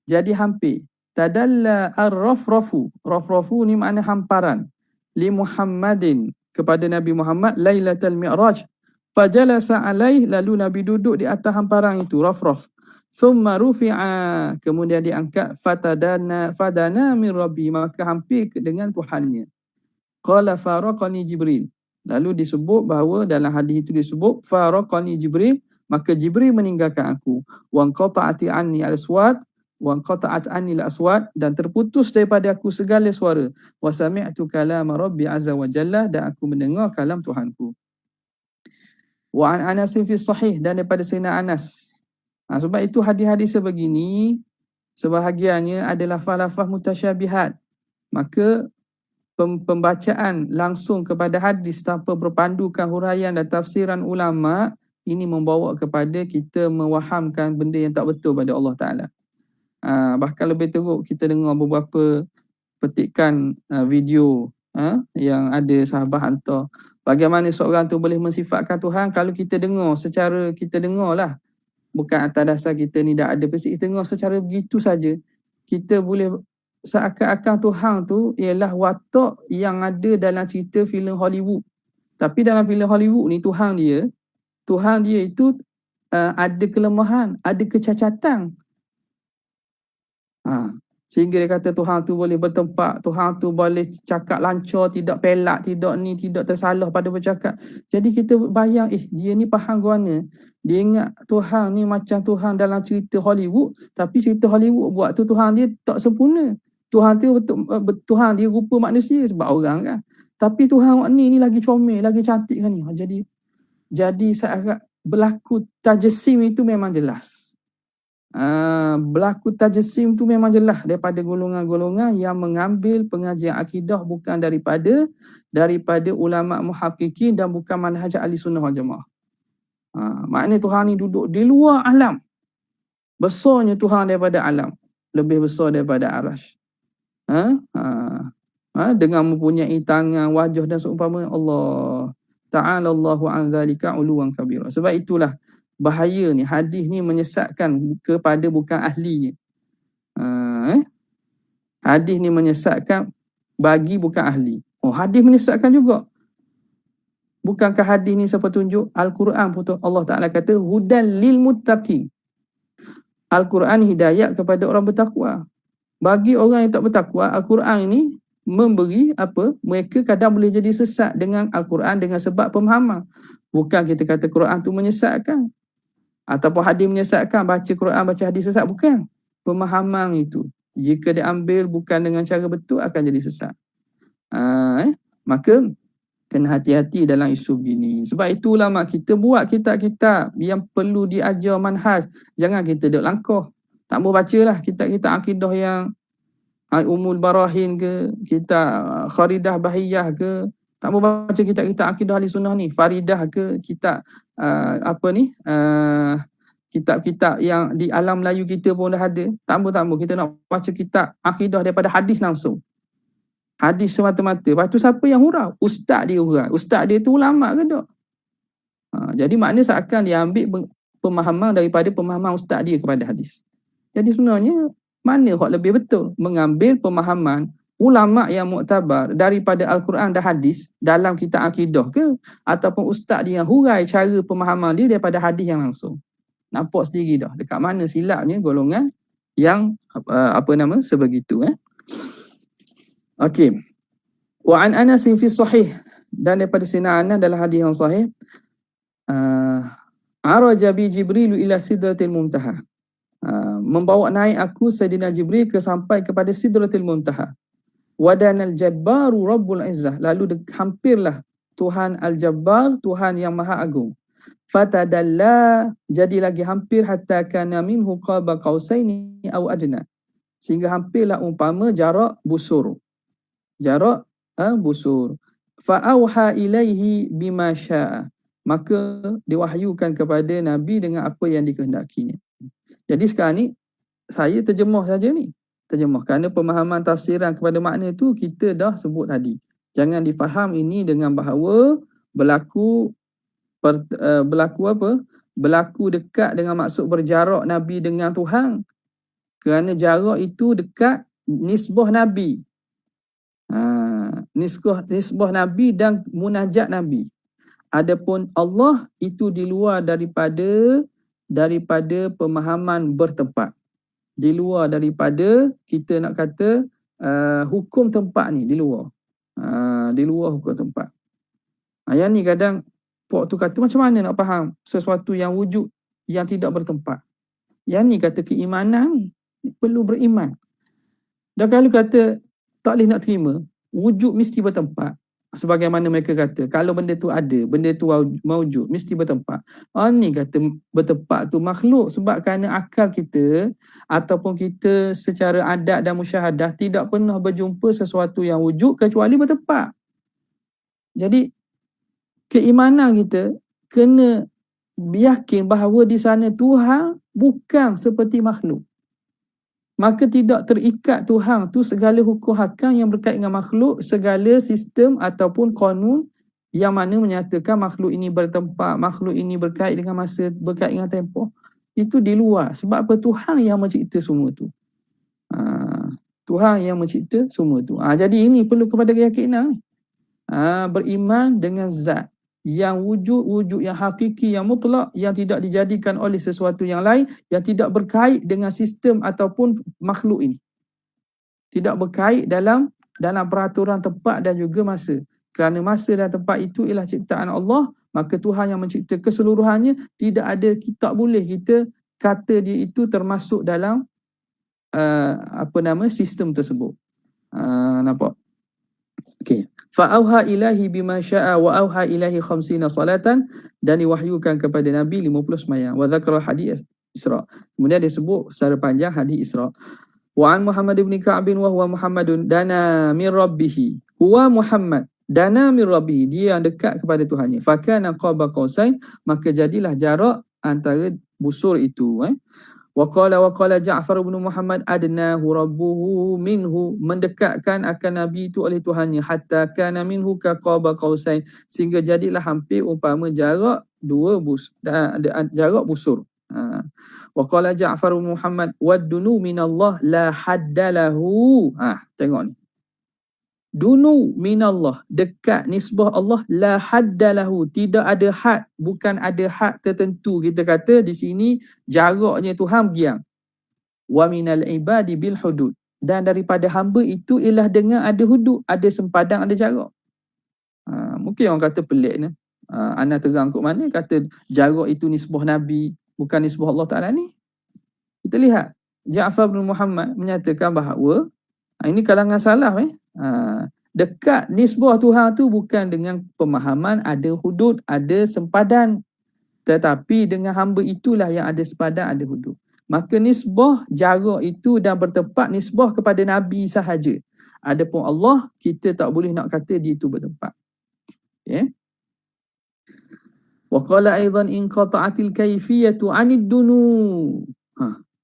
jadi hampir. tadalla ar-rafrafu. Rafrafu ni makna hamparan. Li Muhammadin, kepada Nabi Muhammad, Lailatul Mi'raj. Fajalasa alaih, lalu Nabi duduk di atas hamparan itu, rafraf. Thumma rufi'a, kemudian diangkat, fadana min rabbi, maka hampir dengan Tuhannya. Qala faraqani Jibril. Lalu disebut bahawa dalam hadis itu disebut faraqani Jibril, maka Jibril meninggalkan aku. Wa qata'ati anni al-aswat, wa qata'at anni al-aswat, dan terputus daripada aku segala suara. Wa sami'tu kalama rabbi azza wa jalla, dan aku mendengar kalam Tuhanku. Wa an Anas fi sahih, dan daripada Sayyidina Anas. Sebab itu hadis-hadis sebegini sebahagiannya adalah lafaz-lafaz mutasyabihat. Maka pembacaan langsung kepada hadis tanpa berpandukan huraian dan tafsiran ulama, ini membawa kepada kita mewahamkan benda yang tak betul pada Allah Ta'ala. Bahkan lebih teruk, kita dengar beberapa petikan video yang ada sahabat hantar. Bagaimana seorang tu boleh mensifatkan Tuhan kalau kita dengar secara, kita dengar lah, bukan atas dasar kita ni dah ada persik, kita dengar secara begitu saja, kita boleh seakan-akan Tuhan tu ialah watak yang ada dalam cerita filem Hollywood. Tapi dalam filem Hollywood ni Tuhan dia itu ada kelemahan, ada kecacatan. Sehingga dia kata Tuhan tu boleh bertempat, Tuhan tu boleh cakap lancar, tidak pelak, tidak ni, tidak tersalah pada bercakap. Jadi kita bayang, dia ni faham guana. Dia ingat Tuhan ni macam Tuhan dalam cerita Hollywood, tapi cerita Hollywood buat tu Tuhan dia tak sempurna. Tuhan tu Tuhan dia rupa manusia sebab orang kan. Tapi Tuhan ni lagi comel, lagi cantik kan ni. Jadi saat berlaku tajessim itu memang jelas. Berlaku tajessim tu memang jelas daripada golongan-golongan yang mengambil pengajian akidah bukan daripada ulama muhaqqiqin dan bukan manhaj ahli sunnah wal jamaah. Maknanya Tuhan ni duduk di luar alam. Besarnya Tuhan daripada alam, lebih besar daripada arasy. Dengan mempunyai tangan, wajah dan seumpama Allah Ta'ala Allahu an dzalika uluwan kabira. Sebab itulah bahaya ni, hadis ni menyesatkan kepada bukan ahlinya. Hadis ni menyesatkan bagi bukan ahli. Hadis menyesatkan juga. Bukankah hadis ni sepetunjuk? Al-Quran pun Allah Ta'ala kata hudan lil muttaqin. Al-Quran hidayat kepada orang bertakwa. Bagi orang yang tak bertakwa, Al-Quran ini memberi apa? Mereka kadang boleh jadi sesat dengan Al-Quran dengan sebab pemahaman. Bukan kita kata Quran tu menyesatkan, ataupun hadis menyesatkan, baca Quran, baca hadis sesat. Bukan. Pemahaman itu, jika diambil bukan dengan cara betul, akan jadi sesat. Maka kena hati-hati dalam isu begini. Sebab itu ulama kita buat kitab-kitab yang perlu diajar manhaj. Jangan kita duduk langkah. Tak mau bacalah kitab-kitab akidah yang Umul Barahin ke, kitab Kharidah Bahiyah ke. Tak mau baca kitab-kitab akidah ahli sunnah ni, Faridah ke, kitab kitab-kitab yang di alam Melayu kita pun dah ada. Tak mau kita nak baca kitab akidah daripada hadis langsung. Hadis semata-mata. Lepas tu siapa yang hurau? Ustaz dia hurau. Ustaz dia tu ulama ke tak? Jadi maknanya seakan dia ambil pemahaman daripada pemahaman ustaz dia kepada hadis. Jadi sebenarnya mana yang lebih betul? Mengambil pemahaman ulama yang muktabar daripada Al-Quran dan hadis dalam kitab akidah ke? Ataupun ustaz dia yang hurai cara pemahaman dia daripada hadis yang langsung? Nampak sendiri dah dekat mana silapnya golongan yang sebegitu. Okey. Wa an Anas fi sahih, dan daripada Sayyidina Anas dalam hadis yang sahih, araja bi Jibril ila sidratil muntaha. Membawa naik aku Sayyidina Jibril sampai kepada sidratil muntaha. Wadanal jabbaru rabbul izzah, lalu hampirlah Tuhan al-Jabbar, Tuhan yang maha agung. Fatadalla, jadi lagi hampir, hatta kana minhu qaba qausaini aw adna, sehingga hampirlah umpama jarak busur. Fa'auha ilaihi bima syaa, maka diwahyukan kepada Nabi dengan apa yang dikehendakinya. Jadi sekarang ni saya terjemah saja ni. Terjemah kerana pemahaman tafsiran kepada makna itu kita dah sebut tadi. Jangan difaham ini dengan bahawa berlaku dekat dengan maksud berjarak Nabi dengan Tuhan. Kerana jarak itu dekat nisbah Nabi. Nisbah Nabi dan munajat Nabi. Adapun Allah itu di luar daripada pemahaman bertempat. Di luar daripada kita nak kata hukum tempat ni, di luar. Di luar hukum tempat. Yang ni kadang Pok tu kata macam mana nak faham sesuatu yang wujud yang tidak bertempat. Yang ni kata keimanan ni perlu beriman. Dan kalau kata tak boleh nak terima, wujud mesti bertempat. Sebagaimana mereka kata, kalau benda tu ada, benda tu mewujud, mesti bertempat. Ni kata bertempat tu makhluk sebab kerana akal kita ataupun kita secara adat dan musyahadah tidak pernah berjumpa sesuatu yang wujud kecuali bertempat. Jadi keimanan kita kena yakin bahawa di sana Tuhan bukan seperti makhluk. Maka tidak terikat Tuhan tu segala hukum hakam yang berkait dengan makhluk, segala sistem ataupun konun yang mana menyatakan makhluk ini bertempat, makhluk ini berkait dengan masa, berkait dengan tempoh. Itu di luar. Sebab apa? Tuhan yang mencipta semua tu. Tuhan yang mencipta semua tu. Jadi ini perlu kepada keyakinan ni. Beriman dengan zat yang wujud yang hakiki, yang mutlak, yang tidak dijadikan oleh sesuatu yang lain, yang tidak berkait dengan sistem ataupun makhluk ini. Tidak berkait dalam peraturan tempat dan juga masa. Kerana masa dan tempat itu ialah ciptaan Allah, maka Tuhan yang mencipta keseluruhannya, tak boleh kita kata dia itu termasuk dalam sistem tersebut. Nampak? Okey. Fa'auha ilahi bima sya'a wa auha ilahi 50 salatan, dan diwahyukan kepada Nabi 50 sembahyang. Wa dzakara hadis Isra. Kemudian dia sebut secara panjang hadis Isra. Wa an Muhammad ibn Ka'b wa huwa Muhammadun dana min rabbih. Huwa Muhammad dana min rabbih, dia yang dekat kepada Tuhannya. Fa kana qaba qausain, maka jadilah jarak antara busur itu. Wa qala Ja'far bin Muhammad adnahu rabbuhu minhu, mendekatkan akan Nabi itu oleh Tuhannya, hatta kana minhu ka qaba qausain, sehingga jadilah hampir umpama jarak jarak busur. Wa qala Ja'far bin Muhammad waddunu minallah la haddalahu. Tengok ni. Dunu minallah, dekat nisbah Allah, la haddalahu, tidak ada had, bukan ada had tertentu. Kita kata di sini jaraknya Tuhan begiang. Wa minal ibadi bil hudud, dan daripada hamba itu ialah dengan ada hudud, ada sempadan, ada jarak. Mungkin orang kata pelik ni. Ana terang kot mana kata jarak itu nisbah Nabi, bukan nisbah Allah Ta'ala ni. Kita lihat Ja'far bin Muhammad menyatakan bahawa ini kalangan salaf dekat nisbah Tuhan tu bukan dengan pemahaman ada hudud, ada sempadan, tetapi dengan hamba itulah yang ada sempadan, ada hudud. Maka nisbah jarak itu dan bertempat nisbah kepada Nabi sahaja. Adapun Allah, kita tak boleh nak kata dia itu bertempat. Wa qala aidan in qata'atil kayfiyatu 'anid dunu.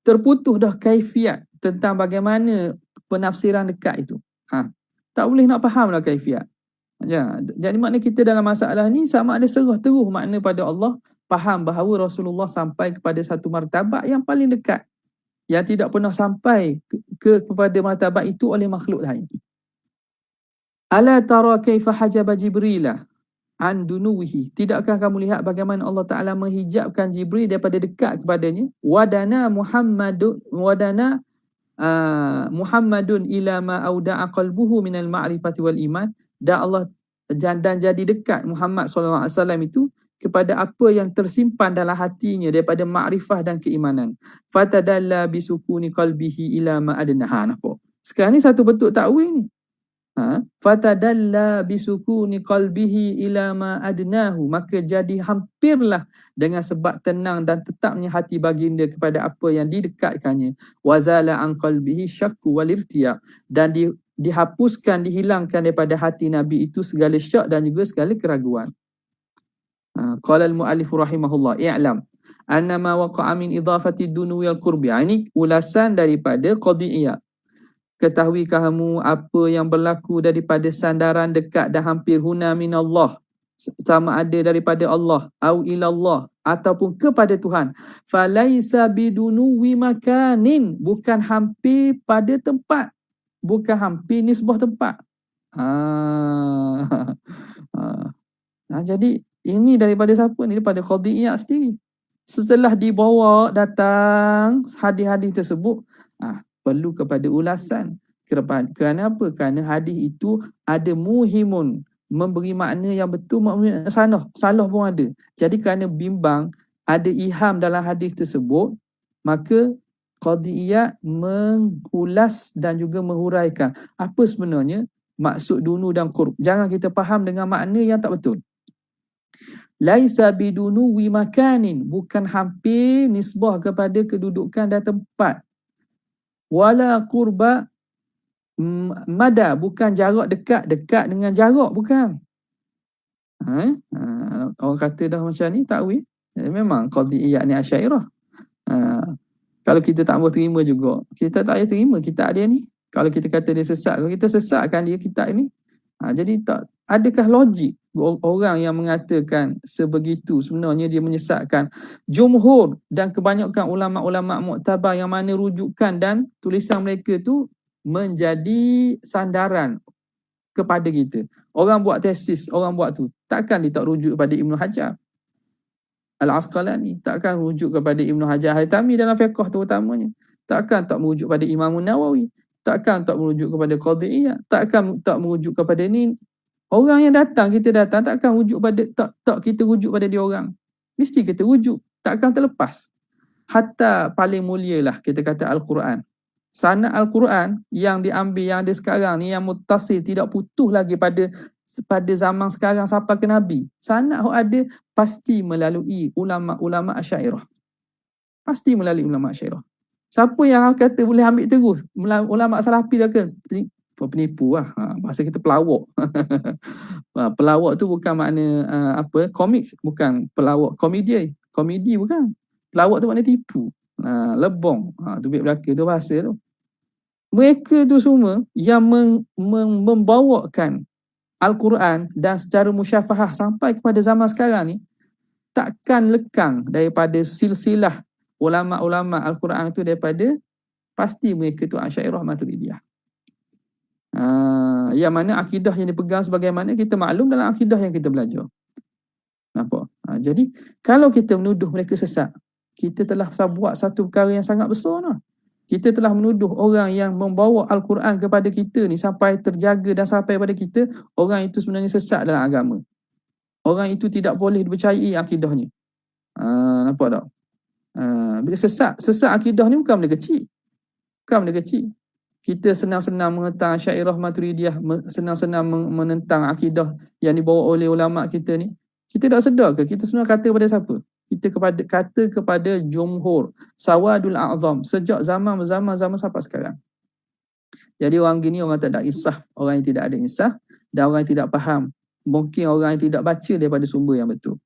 Terputus dah kaifiat tentang bagaimana penafsiran dekat itu. Tak boleh nak faham lah kaifiat. Jadi makna kita dalam masalah ni sama ada serah teruh makna pada Allah, faham bahawa Rasulullah sampai kepada satu martabat yang paling dekat, yang tidak pernah sampai kepada martabat itu oleh makhluk lain. Ala tara kaifa hajaba Jibrilah an dunuwihi, tidakkah kamu lihat bagaimana Allah Ta'ala menghijabkan Jibril daripada dekat kepadanya. Wadana Muhammadun ila ma auda'a qalbuhu minal ma'rifati wal iman, dan jadi dekat Muhammad SAW itu kepada apa yang tersimpan dalam hatinya daripada ma'rifah dan keimanan. Fatadalla bisukuni qalbihi ila ma adnaha. Nampak? Sekarang ni satu bentuk takwil ni. Fatadalla bisukuni qalbihi ila ma adnahu, maka jadi hampirlah dengan sebab tenang dan tetapnya hati baginda kepada apa yang didekatkannya. Wazala an qalbihi syakku wal irtiya, dan dihapuskan, dihilangkan daripada hati Nabi itu segala syak dan juga segala keraguan. Qala al-mu'allif rahimahullah i'lam annama waqa'a min idafati dunuwi al-qurbi. Ini ulasan daripada qadiyah. Ketahui kamu apa yang berlaku daripada sandaran dekat dan hampir huna minallah. sama ada daripada Allah au ilallah ataupun kepada Tuhan, falaisa bidunuwi makanin, bukan hampir pada tempat, bukan hampir nisbah tempat. Ah. Jadi ini daripada siapa ni? Daripada Qadhi Iyad sendiri. Setelah dibawa datang hadis-hadis tersebut, perlu kepada ulasan. Kerana apa? Kerana hadis itu ada muhimun, memberi makna yang betul, makna salah pun ada. Jadi kerana bimbang ada iham dalam hadis tersebut, maka Qadhi Iyad mengulas dan juga menghuraikan apa sebenarnya maksud dunu dan qurb. Jangan kita faham dengan makna yang tak betul. Laisa bidunuwi makanin, bukan hampir nisbah kepada kedudukan dan tempat. Wala qurba mada, bukan jarak dekat dengan jarak, bukan. Orang kata dah macam ni takwil, memang Qadhi Iyad ni Asy'ariyah. Kalau kita tak mau terima juga, kita tak payah terima kitab dia ni. Kalau kita kata dia sesat, kalau kita sesatkan dia kitab ni, jadi tak, adakah logik orang yang mengatakan sebegitu sebenarnya dia menyesatkan jumhur dan kebanyakan ulama-ulama muktabar yang mana rujukan dan tulisan mereka tu menjadi sandaran kepada kita. Orang buat tesis, orang buat tu, takkan dia tak rujuk kepada Ibnu Hajar Al-Asqalani, takkan rujuk kepada Ibnu Hajar Haytami dalam fiqh terutamanya, takkan tak merujuk pada Imam Nawawi, takkan tak merujuk kepada Qadhi Iyad, takkan tak merujuk kepada ni. Orang yang datang, kita datang, takkan rujuk pada tak kita rujuk pada dia orang. Mesti kita rujuk, takkan terlepas. Hatta paling mulia lah kita kata Al-Quran. Sanad Al-Quran yang diambil, yang ada sekarang ni, yang muttasil, tidak putus lagi pada zaman sekarang sampai ke Nabi. Sanad yang ada pasti melalui ulama-ulama Asy'ariyah. Pasti melalui ulama Asy'ariyah. Siapa yang kata boleh ambil terus? Ulama Salafi dah ke? Penipu lah. Bahasa kita pelawak. Pelawak tu bukan makna komik, bukan pelawak komedi bukan. Pelawak tu makna tipu, lebong, tu biar belaka tu bahasa tu. Mereka tu semua yang membawakan Al-Quran dan secara musyafahah sampai kepada zaman sekarang ni, takkan lekang daripada silsilah ulama-ulama Al-Quran tu, daripada pasti mereka tu Asy'ariyah Maturidiyah. Yang mana akidah yang dipegang sebagaimana kita maklum dalam akidah yang kita belajar. Nampak? Jadi kalau kita menuduh mereka sesat, kita telah buat satu perkara yang sangat besar lah. Kita telah menuduh orang yang membawa Al-Quran kepada kita ni sampai terjaga dan sampai pada kita, orang itu sebenarnya sesat dalam agama. Orang itu tidak boleh dipercayai akidahnya. Nampak tak? Bila sesat akidah ni bukan benda kecil. Bukan benda kecil. Kita senang-senang menentang Asy'ariyah Maturidiyah, senang-senang menentang akidah yang dibawa oleh ulama kita ni. Kita tak sedar ke kita sebenarnya kata kepada siapa? Kita kata kepada jumhur, sawadul a'zam, sejak zaman sampai sekarang. Jadi orang gini orang tak ada insaf, orang yang tidak ada insaf dan orang yang tidak faham. Mungkin orang yang tidak baca daripada sumber yang betul.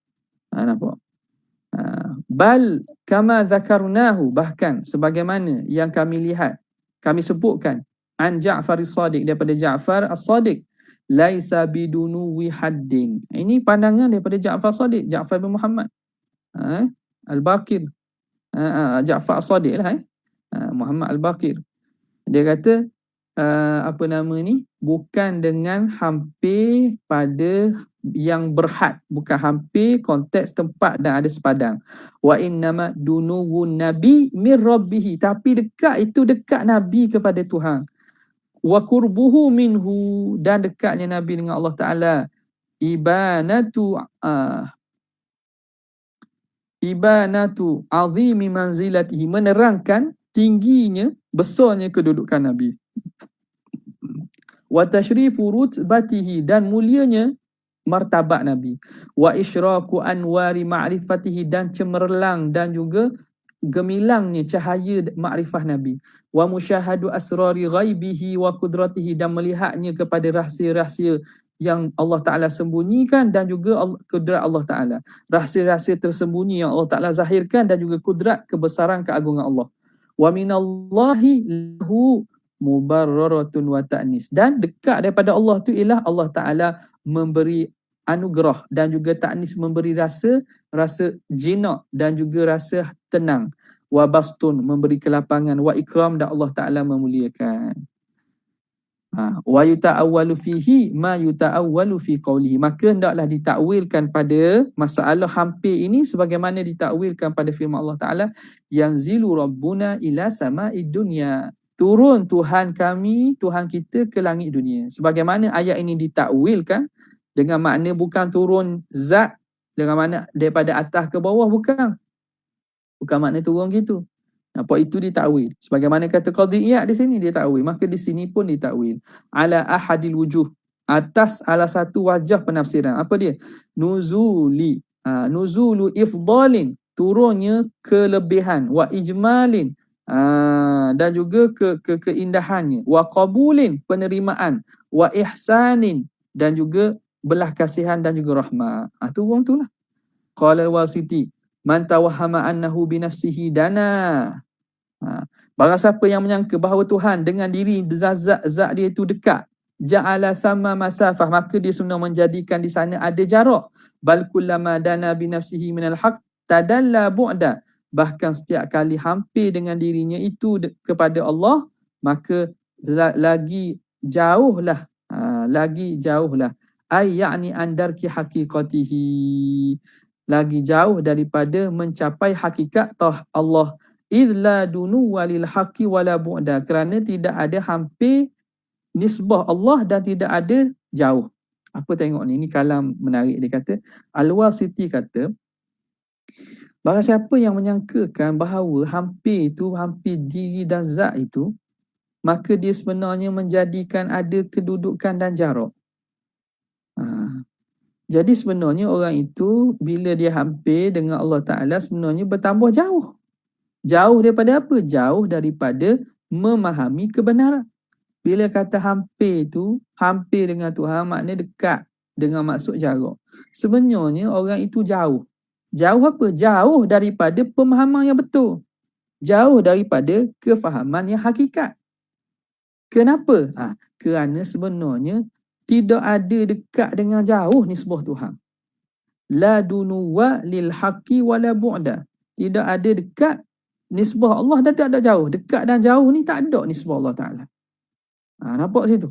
Nampak? Bal kama zakarnahu, bahkan sebagaimana yang kami lihat, kami sebutkan, an Ja'far as-Sadiq, daripada Ja'far as-Sadiq, laisa bidunuwi haddin. Ini pandangan daripada Ja'far as-Sadiq, Ja'far bin Muhammad Al-Baqir, Ja'far as-Sadiq lah, Muhammad Al-Baqir. Dia kata bukan dengan hampir pada yang berhad, bukan hampir konteks tempat dan ada sepadang. Wa innama dunuwun nabi mir rabbih, tapi dekat itu dekat nabi kepada Tuhan. Wa qurbuhu minhu, dan dekatnya nabi dengan Allah Taala. Ibanatu azimi manzilatihi, menerangkan tingginya, besarnya kedudukan nabi. Wa tashrifu rutbatihi, dan mulianya martabat Nabi. Wa isyraku anwari ma'rifatihi, dan cemerlang dan juga gemilangnya cahaya makrifah Nabi. Wa musyahadu asrari ghaibihi wa qudratihi, dan melihatnya kepada rahsia-rahsia yang Allah Ta'ala sembunyikan dan juga kudrat Allah Ta'ala. Rahsia-rahsia tersembunyi yang Allah Ta'ala zahirkan dan juga kudrat kebesaran keagungan Allah. Wa minallahi lahu mubarraratun wa ta'nis, dan dekat daripada Allah tu ialah Allah Ta'ala memberi anugerah, dan juga ta'nis memberi rasa jinak dan juga rasa tenang. Wa bastun memberi kelapangan, wa ikram dan Allah Ta'ala memuliakan. Wa yuta'awwalu fihi ma yuta'awwalu fi qawlihi. Maka hendaklah ditakwilkan pada masalah hampir ini sebagaimana ditakwilkan pada firman Allah Ta'ala, yanzilu rabbuna ila sama'id dunya. Turun Tuhan kami, Tuhan kita ke langit dunia. Sebagaimana ayat ini ditakwilkan dengan makna bukan turun zat, dengan makna daripada atas ke bawah, bukan makna turun gitu. Apa itu ditakwil? Sebagaimana kata Qadhi Iyad di sini dia takwil, maka di sini pun ditakwil. Ala ahadil wujuh, atas ala satu wajah penafsiran. Apa dia? Nuzulu ifdalin, turunnya kelebihan, wa ijmalin, dan juga keindahannya, wa qabulin, penerimaan, wa ihsanin, dan juga belah kasihan dan juga rahmat. Turun tu lah. Qala al-Wasiti, man tawahhama annahu binafsihi dana. Barang siapa yang menyangka bahawa Tuhan dengan diri zat dia itu dekat, ja'ala thamma masafah, maka dia sebenarnya menjadikan di sana ada jarak. Bal kullama dana binafsihi minal haq tadalla bu'da, bahkan setiap kali hampir dengan dirinya itu kepada Allah, maka lagi jauhlah, ay ya'ni andarki haqiqatihi, lagi jauh daripada mencapai hakikat Allah. Idla dunu walil haqi wala bu'da, kerana tidak ada hampir nisbah Allah dan tidak ada jauh. Apa tengok ni? Ini kalam menarik. Dia kata, Al-Wasiti kata, barang siapa yang menyangkakan bahawa hampir diri dan zat itu, maka dia sebenarnya menjadikan ada kedudukan dan jarak. Jadi sebenarnya orang itu bila dia hampir dengan Allah Ta'ala sebenarnya bertambah jauh. Jauh daripada apa? Jauh daripada memahami kebenaran. Bila kata hampir tu, hampir dengan Tuhan maknanya dekat dengan maksud jarak. Sebenarnya orang itu jauh. Jauh apa? Jauh daripada pemahaman yang betul. Jauh daripada kefahaman yang hakikat. Kenapa? Kerana sebenarnya tidak ada dekat dengan jauh nisbah Tuhan. La dunuwa lil haqqi wala bu'da. Tidak ada dekat nisbah Allah dan tak ada jauh. Dekat dan jauh ni tak ada nisbah Allah Ta'ala. Nampak situ?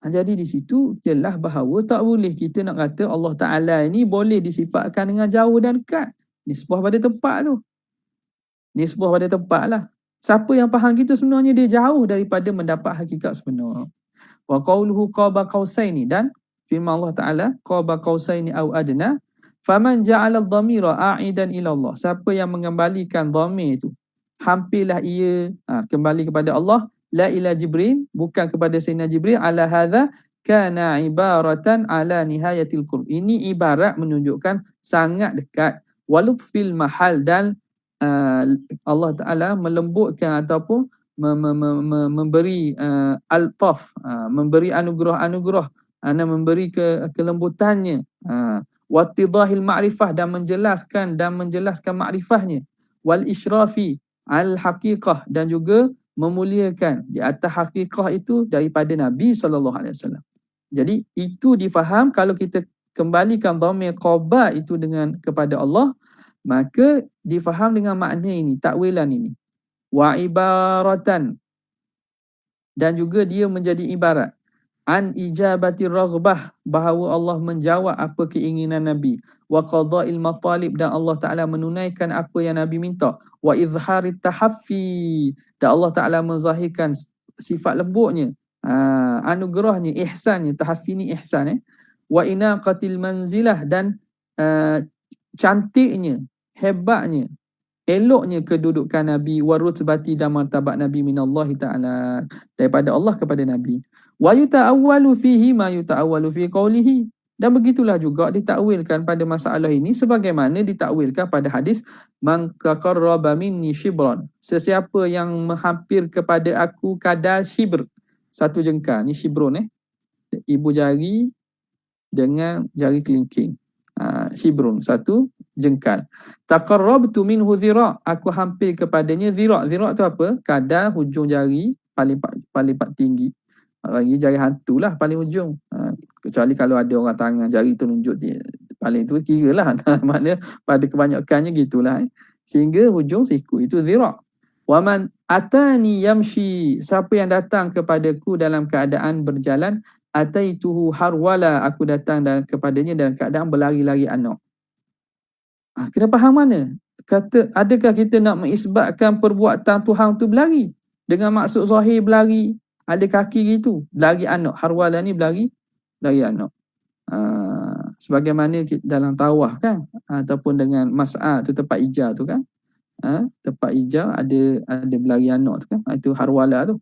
Jadi di situ jelas bahawa tak boleh kita nak kata Allah Ta'ala ni boleh disifatkan dengan jauh dan dekat. Nisbah pada tempat tu. Nisbah pada tempat lah. Siapa yang faham gitu sebenarnya dia jauh daripada mendapat hakikat sebenar. Wa qawluhu qaba qausaini, dan firman Allah Ta'ala qaba qausaini au adna, faman ja'ala dhamira a'idan ila Allah. Siapa yang mengembalikan dhamir itu, hampirlah ia kembali kepada Allah, la ila Jibril, bukan kepada Sayyidina Jibril, ala hadha kana ibaratan ala nihayatil qurb. Ini ibarat menunjukkan sangat dekat, walutfil mahal, dan Allah Ta'ala melembutkan ataupun memberi al-taf, memberi anugerah-anugerah, memberi kelembutannya, wattidahil ma'rifah, dan menjelaskan ma'rifahnya, wal isyrafi al-haqiqah, dan juga memuliakan di atas hakikah itu daripada Nabi SAW. Jadi itu difaham kalau kita kembalikan dhamir qaba itu kepada Allah, maka difaham dengan makna ini, takwilan ini. Wa ibaratan, dan juga dia menjadi ibarat an ijabati raghbah, bahawa Allah menjawab apa keinginan Nabi, wa qada'il matalib, dan Allah Ta'ala menunaikan apa yang Nabi minta, wa izharit tahaffi, dan Allah Ta'ala menzahirkan sifat lembutnya, anugerahnya, ihsannya. Tahaffi ni ihsan, wa inaqatil manzilah, dan cantiknya, hebatnya, eloknya kedudukan Nabi, wa rutbati, dan martabat Nabi minallahi ta'ala, daripada Allah kepada Nabi. Wa yuta'awwalu fihi ma yuta'awwalu fi qawlihi, dan begitulah juga ditakwilkan pada masalah ini sebagaimana ditakwilkan pada hadis man taqarraba minni shibran, sesiapa yang menghampir kepada aku kadar shibr, satu jengkal. Ni shibrun, ibu jari dengan jari kelingking. Shibrun, satu jengkal. Taqarrabtu minhu zira', aku hampir kepadanya zira'. Zira' tu apa? Kadar hujung jari paling tinggi. Lagi jari hantu lah paling ujung. Kecuali kalau ada orang tangan jari telunjuk dia, paling tu kira lah. Maknanya pada kebanyakannya gitulah. Sehingga hujung siku itu zira'. Waman atani yamshi, siapa yang datang kepadaku dalam keadaan berjalan, ataituhu harwala, aku datang kepadanya dalam keadaan berlari-lari anak. Kena faham mana? Kata, adakah kita nak mengisbatkan perbuatan Tuhan tu berlari dengan maksud zahir berlari, ada kaki gitu, berlari anak. Harwala ni berlari anak. Sebagaimana dalam tawaf kan, ataupun dengan mas'ah tu, tempat ija tu kan, tempat ija ada berlari anak tu kan, itu harwala tu.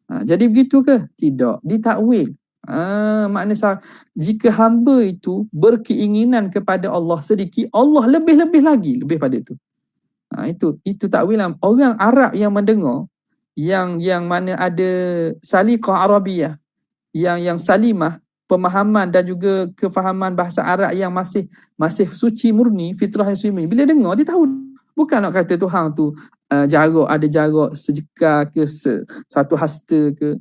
Jadi begitu ke? Tidak, ditakwil. Maknanya jika hamba itu berkeinginan kepada Allah sedikit, Allah lebih-lebih lagi lebih pada itu. Itu takwilan orang Arab yang mendengar, yang mana ada saliqah Arabiyah, yang salimah, pemahaman dan juga kefahaman bahasa Arab yang masih suci murni, fitrah yang suci murni. Bila dengar dia tahu, bukan nak kata Tuhan tu ada jarak sejekar ke satu hasta ke,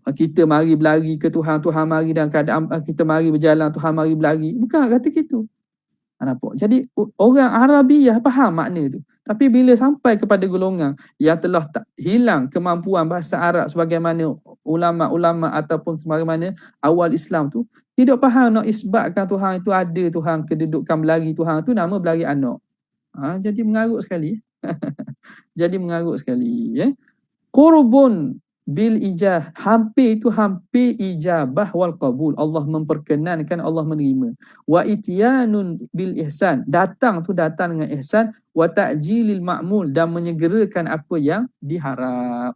kita mari berlari ke Tuhan mari dalam keadaan kita mari berjalan, Tuhan mari berlari. Bukan nak kata gitu. Nampak? Jadi orang Arabiah faham makna tu. Tapi bila sampai kepada golongan yang telah hilang kemampuan bahasa Arab sebagaimana ulama-ulama ataupun sebagaimana awal Islam tu, tidak faham nak isbatkan Tuhan itu ada, Tuhan kedudukan berlari, Tuhan tu nama berlari anak. Jadi mengarut sekali. Jadi mengarut sekali. Qurbun bil ijah, hampir ijabah wal qabul, Allah memperkenankan, Allah menerima. Wa ityanun bil ihsan, datang dengan ihsan. Wa ta'jilil ma'mul, dan menyegerakan apa yang diharap.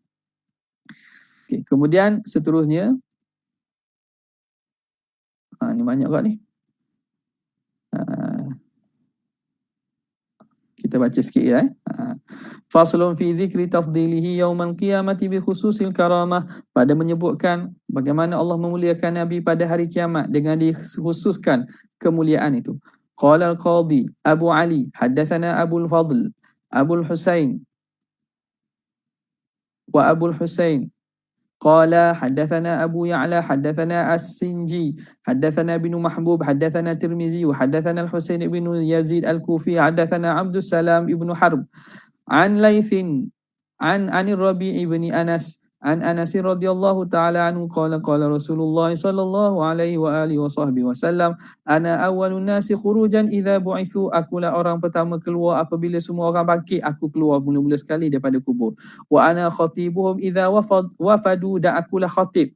Okay, kemudian seterusnya ni banyak kat ni. Kita baca sikit ya. Faslun fi dzikri tafdilihi yaumal qiyamati bi khususil karamah, pada menyebutkan bagaimana Allah memuliakan Nabi pada hari kiamat dengan dikhususkan kemuliaan itu. Qala al-Qadhi Abu Ali haddatsana Abul Fadl Abul Husain wa Abul Husain qala haddatsana Abu Ya'la haddatsana As-Sinji haddatsana bin Mahbub haddatsana Tirmizi wa haddatsana Al-Husain bin Yazid Al-Kufi haddatsana Abdus Salam ibn Harb an Laithin an Rabi' ibn Anas an Anas radhiyallahu ta'ala anhu qala Rasulullah sallallahu alaihi wa alihi wa sahbihi wasallam, ana awwalun nasi khurujan idza bu'ithu, akulah orang pertama keluar apabila semua orang bangkit, aku keluar mula-mula sekali daripada kubur. Wa ana khatibuhum idza wafadu, dan akulah khatib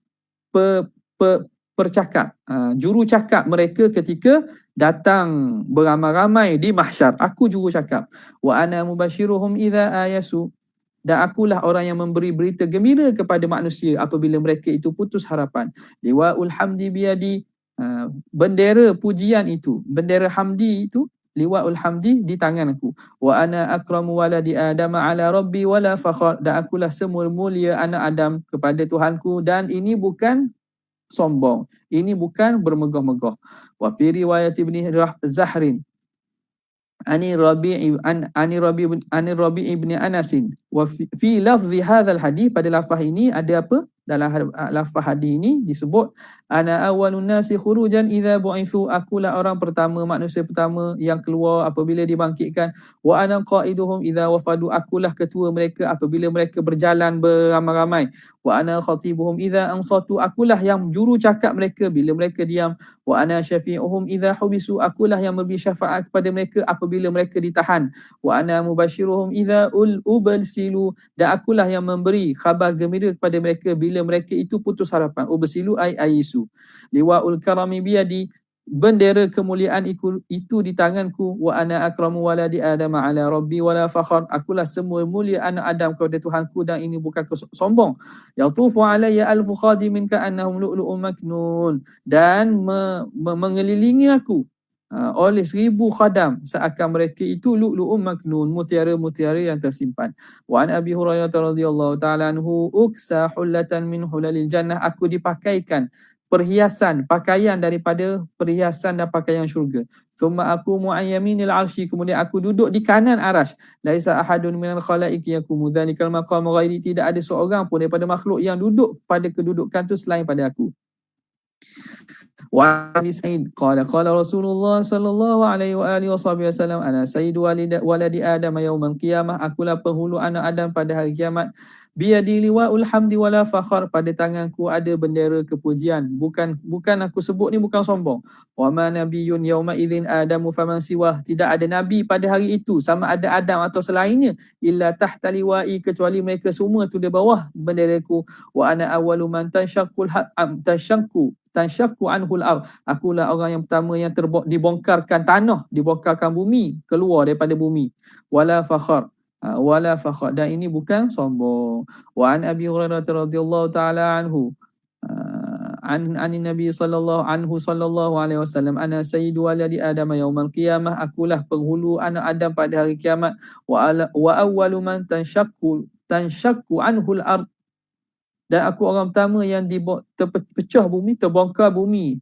percakap, juru cakap mereka ketika datang beramai-ramai di mahsyar, aku juru cakap. Wa ana mubashiruhum idza ayasu, dan akulah orang yang memberi berita gembira kepada manusia apabila mereka itu putus harapan. Liwa'ul hamdi biyadi, bendera pujian itu, bendera hamdi itu, liwa'ul hamdi di tanganku. Wa ana akramu waladi Adam ala rabbi wala fakhar, dan akulah semua mulia anak Adam kepada Tuhanku, dan ini bukan sombong, ini bukan bermegah-megah. Wa fi riwayat Ibni Zahrin Ani Rabi' ibn Anasin, wa fi lafzi hadzal hadis, pada lafaz ini ada apa? Dalam lafaz hadis ini disebut ana awwalun nasi khurujan idza bu'ithu, akulah orang pertama, manusia pertama yang keluar apabila dibangkitkan. Wa ana qaiduhum idza wafadu, akulah ketua mereka apabila mereka berjalan beramai-ramai. Wa ana khatibuhum idza ansatu, akulah yang juru cakap mereka bila mereka diam. Wa ana syafi'uhum idza hubisu, akulah yang memberi syafaat kepada mereka apabila mereka ditahan. Wa ana mubashiruhum idza ubsilu, dan akulah yang memberi khabar gembira kepada mereka bila mereka itu putus harapan. Ubsilu ay aisu. Liwa'ul karami biyadi, bendera kemuliaan itu di tanganku. Wa ana akramu waladi Adam ala rabbi wala fakhar, akulah semua mulia anak Adam kepada Tuhanku, dan ini bukan sombong. Yatufu alayya alfu khadimin ka'annahum lu'lu'un maknun, dan mengelilingi aku oleh 1000 khadam seakan mereka itu lu'lu'un maknun, mutiara-mutiara yang tersimpan. Wa an Abi Hurairah radhiyallahu ta'ala anhu uksa hullatan min hulalil jannah, aku dipakaikan perhiasan, pakaian daripada perhiasan dan pakaian syurga. Thumma aqumu an yaminil arsy, kemudian aku duduk di kanan arash. Laisa ahadun minal khalaiqi yaqumu dzalikal maqam ghairi, tidak ada seorang pun daripada makhluk yang duduk pada kedudukan tu selain pada aku. Wa Abi Sa'id qala qala Rasulullah sallallahu alaihi wa alihi wasallam, ana sayyidu waladi Adam yaumil qiyamah, akulah penghulu anak Adam pada hari kiamat. Biyadi liwaul hamdi wala fakhar, pada tanganku ada bendera kepujian. Bukan aku sebut ni bukan sombong. Wa ma nabiyyun yauma idzin adamu faman siwah, tidak ada nabi pada hari itu sama ada Adam atau selainnya, illa tahta liwa'i, kecuali mereka semua tu di bawah benderaku. Wa ana awwalu man tansyakku anhul ard, akulah orang yang pertama yang dibongkarkan tanah, dibongkarkan bumi, keluar daripada bumi. Wala fakhar, dan ini bukan sombong. Wa an Abi Hurairah radhiyallahu taala anhu an Nabi sallallahu alaihi wasallam, ana sayyidu waladi Adam yaumal qiyamah, akulah penghulu anak Adam pada hari kiamat. Wa awwalu man tansyakku anhul ard, dan aku orang pertama yang terpecah bumi,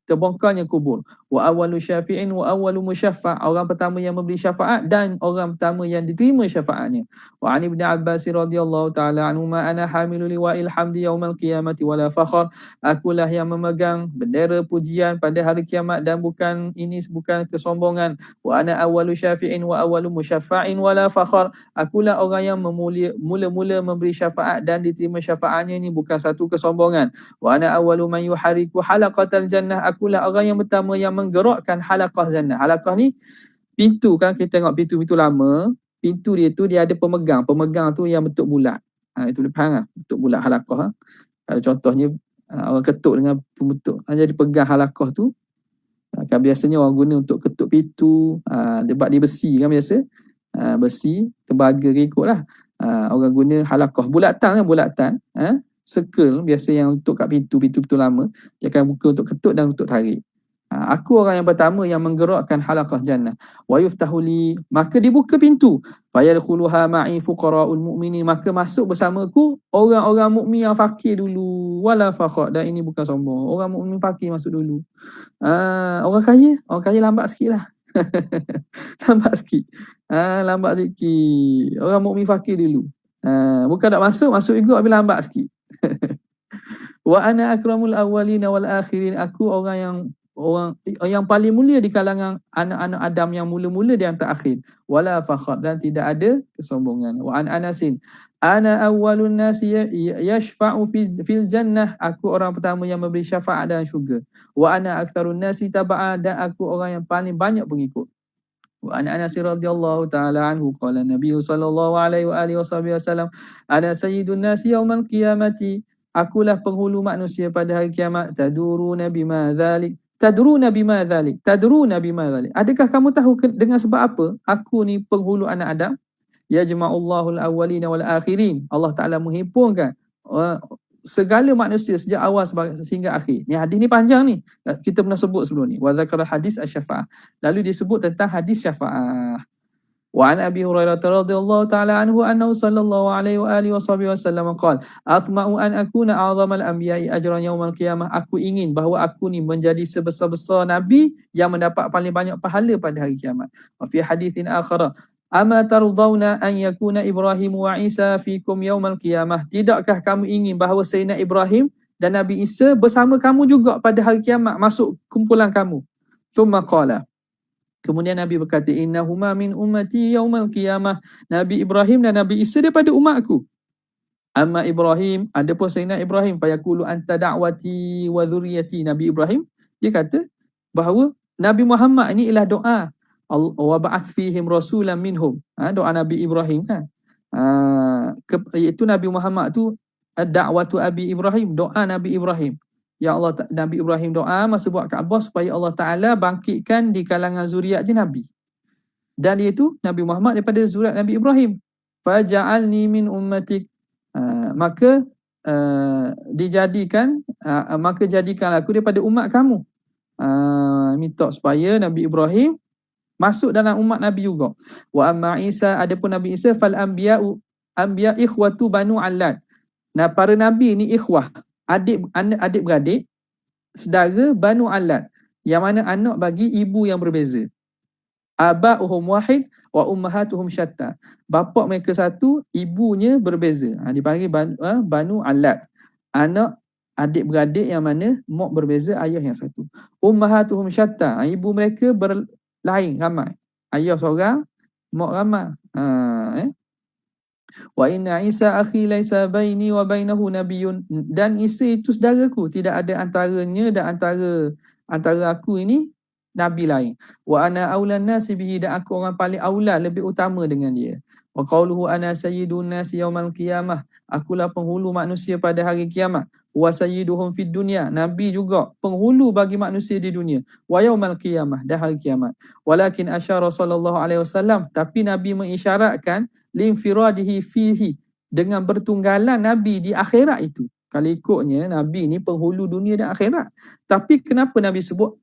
terbongkarnya kubur. Wa awwalu syafi'in wa awwalu musyaffa', orang pertama yang memberi syafaat dan orang pertama yang diterima syafaatnya. Wa an Ibnu Abbas radhiyallahu taala anhuma, ana hamilu liwa'il hamdi yaumal qiyamati wala fakhar, akulah yang memegang bendera pujian pada hari kiamat dan bukan kesombongan. Wa ana awwalu syafi'in wa awwalu musyaffa'in wala fakhar, akulah orang yang mula-mula memberi syafaat dan diterima syafaatnya, ini bukan satu kesombongan. Wa ana awwalu man yuhariku halaqatal jannah, akulah orang yang pertama yang menggerakkan halaqah jannah. Halaqah ni pintu, kan kita tengok pintu lama, pintu dia tu dia ada pemegang tu yang bentuk bulat. Itu dia faham, bentuk bulat halaqah. Contohnya orang ketuk dengan pembentuk, jadi pegang halaqah tu. Kan biasanya orang guna untuk ketuk pintu, sebab dia besi kan biasa. Besi tembaga ikutlah. Orang guna halaqah bulatan, circle biasa yang untuk kat pintu lama, dia akan buka untuk ketuk dan untuk tarik. Aku orang yang pertama yang menggerakkan halaqah jannah. Wa yuftahu li, maka dibuka pintu. Fa yadkhuluha ma'i fuqara'ul mu'minin, maka masuk bersamaku orang-orang mukmin yang fakir dulu. Wala fakhar, dan ini bukan sombong. Orang mukmin fakir masuk dulu. Orang kaya lambat sikitlah. Lambat sikit. Orang mukmin fakir dulu. Bukan tak masuk juga tapi lambat sikit. Wa ana akramul awwalin wal akhirin, aku orang yang paling mulia di kalangan anak-anak Adam yang mula-mula dan terakhir. Wala fakhar, dan tidak ada kesombongan. Wa an Anasin, ana awwalun nasi yashfa'u fil jannah, aku orang pertama yang memberi syafaat dalam syurga. Wa ana aktsarun nasi taba'a, dan aku orang yang paling banyak pengikut. Wa an Anas radhiyallahu taala anhu qala Nabi sallallahu alaihi wa alihi wasallam, ana sayyidun nasi yaumal qiyamati, akulah penghulu manusia pada hari kiamat. Tadruna bima dzalik, adakah kamu tahu dengan sebab apa aku ni penghulu anak Adam? Yajma'ullahu al-awwalina wal akhirin, Allah Taala menghimpunkan segala manusia sejak awal sehingga akhir. Ni hadis ni panjang ni. Kita pernah sebut sebelum ni. Wa dzakara hadis asy-syafa'ah. Lalu disebut tentang hadis syafa'ah. Wa an Abi Hurairah radhiyallahu taala anhu annahu sallallahu alaihi wa alihi wasallam qala, atma'u an akuna a'zamal anbiya'i ajran yaumal qiyamah, aku ingin bahawa aku ni menjadi sebesar-besar nabi yang mendapat paling banyak pahala pada hari kiamat. Wa fi haditsin akhar, ama tardawna an yakuna Ibrahim wa Isa fikum yaumal qiyamah, tidakkah kamu ingin bahawa Sayyidina Ibrahim dan Nabi Isa bersama kamu juga pada hari kiamat, masuk kumpulan kamu. Thumma qala, kemudian Nabi berkata, innahuma min ummati yaumal qiyamah, Nabi Ibrahim dan Nabi Isa daripada umatku. Amma Ibrahim, adapun Sayyidina Ibrahim, fayaqulu anta da'wati wa dhurriyyati, Nabi Ibrahim dia kata bahawa Nabi Muhammad ini ialah doa wa ba'ath fihim rasulan minhum. Doa Nabi Ibrahim kan. Iaitu Nabi Muhammad tu da'watu Abi Ibrahim, doa Nabi Ibrahim. Ya Allah, Nabi Ibrahim doa masa buat Kaabah supaya Allah Ta'ala bangkitkan di kalangan zuriat je Nabi. Dan iaitu Nabi Muhammad daripada zuriat Nabi Ibrahim. Faja'alni min ummatik, maka jadikanlah aku daripada umat kamu. Minta supaya Nabi Ibrahim masuk dalam umat Nabi juga. Wa amma Isa, adapun Nabi Isa, fal anbiya ikhwatu banu Allad. Nah, para nabi ni ikhwah, adik beradik saudara Banu Alat, yang mana anak bagi ibu yang berbeza. Aba'uhum wahid wa ummahatuhum syatta. Bapa mereka satu, ibunya berbeza. Dipanggil Banu Alat. Anak adik-beradik yang mana mak berbeza, ayah yang satu. Ummahatuhum syatta. Ibu mereka berlain, ramai. Ayah seorang, mak ramai. Wa inna Isa akhi laisa baini wa bainahu nabiyyun. Dan Isa itu saudaraku, tidak ada antaranya dan antara aku ini nabi lain. Wa ana aulan nasi bihi, dan aku orang paling aula, lebih utama dengan dia. Wa qauluhu ana sayyidun nasi yaumal qiyamah, akulah penghulu manusia pada hari kiamat. Wa sayyiduhum fid dunya, nabi juga penghulu bagi manusia di dunia. Wa yaumal qiyamah, dan hari kiamat. Walakin asyara sallallahu alaihi wasallam, tapi nabi mengisyaratkan linfiradihi fihi, dengan bertunggalan nabi di akhirat itu. Kalau ikutnya nabi ni penghulu dunia dan akhirat. Tapi kenapa nabi sebut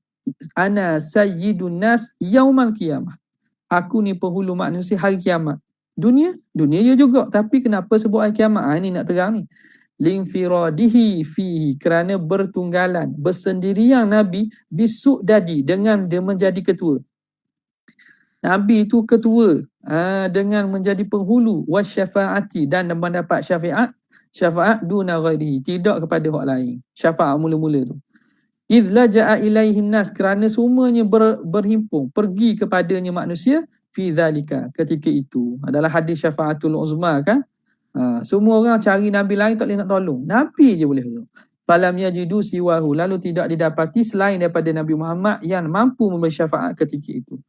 ana sayyidun nas yaumal qiyamah, aku ni penghulu manusia hari kiamat? Dunia ya juga, tapi kenapa sebut hari kiamat? Ini nak terang ni. Linfiradihi fihi, kerana bertunggalan, bersendirian nabi, bisuk dadi, dengan dia menjadi ketua. Nabi itu ketua dengan menjadi penghulu, wasyafaati, dan mendapat syafaat duna ghairihi, tidak kepada orang lain. Syafaat mula-mula tu. Idh laja'a ilaihin nas, kerana semuanya berhimpun pergi kepadanya manusia, fi dhalika, ketika itu. Adalah hadis syafaatul uzma kan. Semua orang cari nabi lain, tak boleh nak tolong, nabi je boleh tolong. Falam yajidu siwahu, lalu tidak didapati selain daripada Nabi Muhammad yang mampu memberi syafaat ketika itu.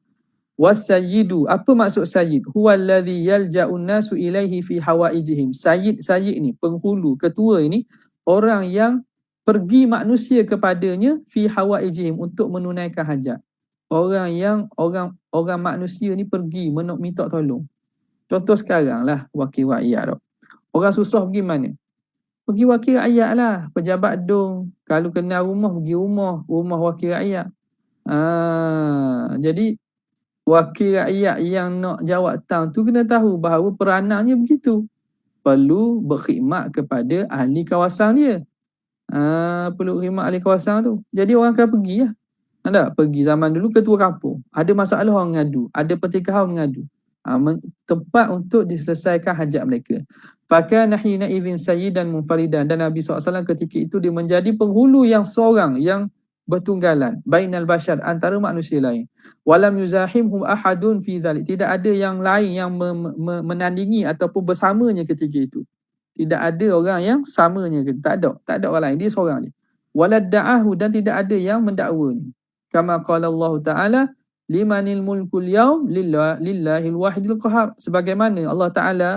Wasayyidu, apa maksud sayyid? Huwa alladhi yalja'un nasu ilaihi fi hawaijihim. Sayyid ni, penghulu, ketua ini, orang yang pergi manusia kepadanya fi hawaijihim, untuk menunaikan hajat. Orang manusia ni pergi minta tolong. Contoh sekarang lah, wakil rakyat tu. Orang susah pergi mana? Pergi wakil rakyat lah. Pejabat dong, kalau kenal rumah, pergi rumah wakil rakyat. Jadi wakil rakyat yang nak jawatan tu kena tahu bahawa peranannya begitu. Perlu berkhidmat kepada ahli kawasan dia. Perlu khidmat ahli kawasan tu. Jadi orang akan pergi lah. Pergi zaman dulu ketua kampung, ada masalah orang mengadu, ada pertikaian mengadu. Tempat untuk diselesaikan hajat mereka. Fakana hina idzin sayyidan munfaridan, dan Nabi SAW ketika itu dia menjadi penghulu yang seorang, yang bertunggalan, bainal bashar, antara manusia lain. Walam yuzahimhum ahadun fi dzalik, tidak ada yang lain yang menandingi ataupun bersamanya ketika itu. Tidak ada orang yang samanya, tak ada orang lain, dia seorang je. Walad da'ahu, dan tidak ada yang mendakwanya. Kama qala Allah Ta'ala, limanil mulkul yaum lillahil wahidil qahar. Sebagaimana Allah Ta'ala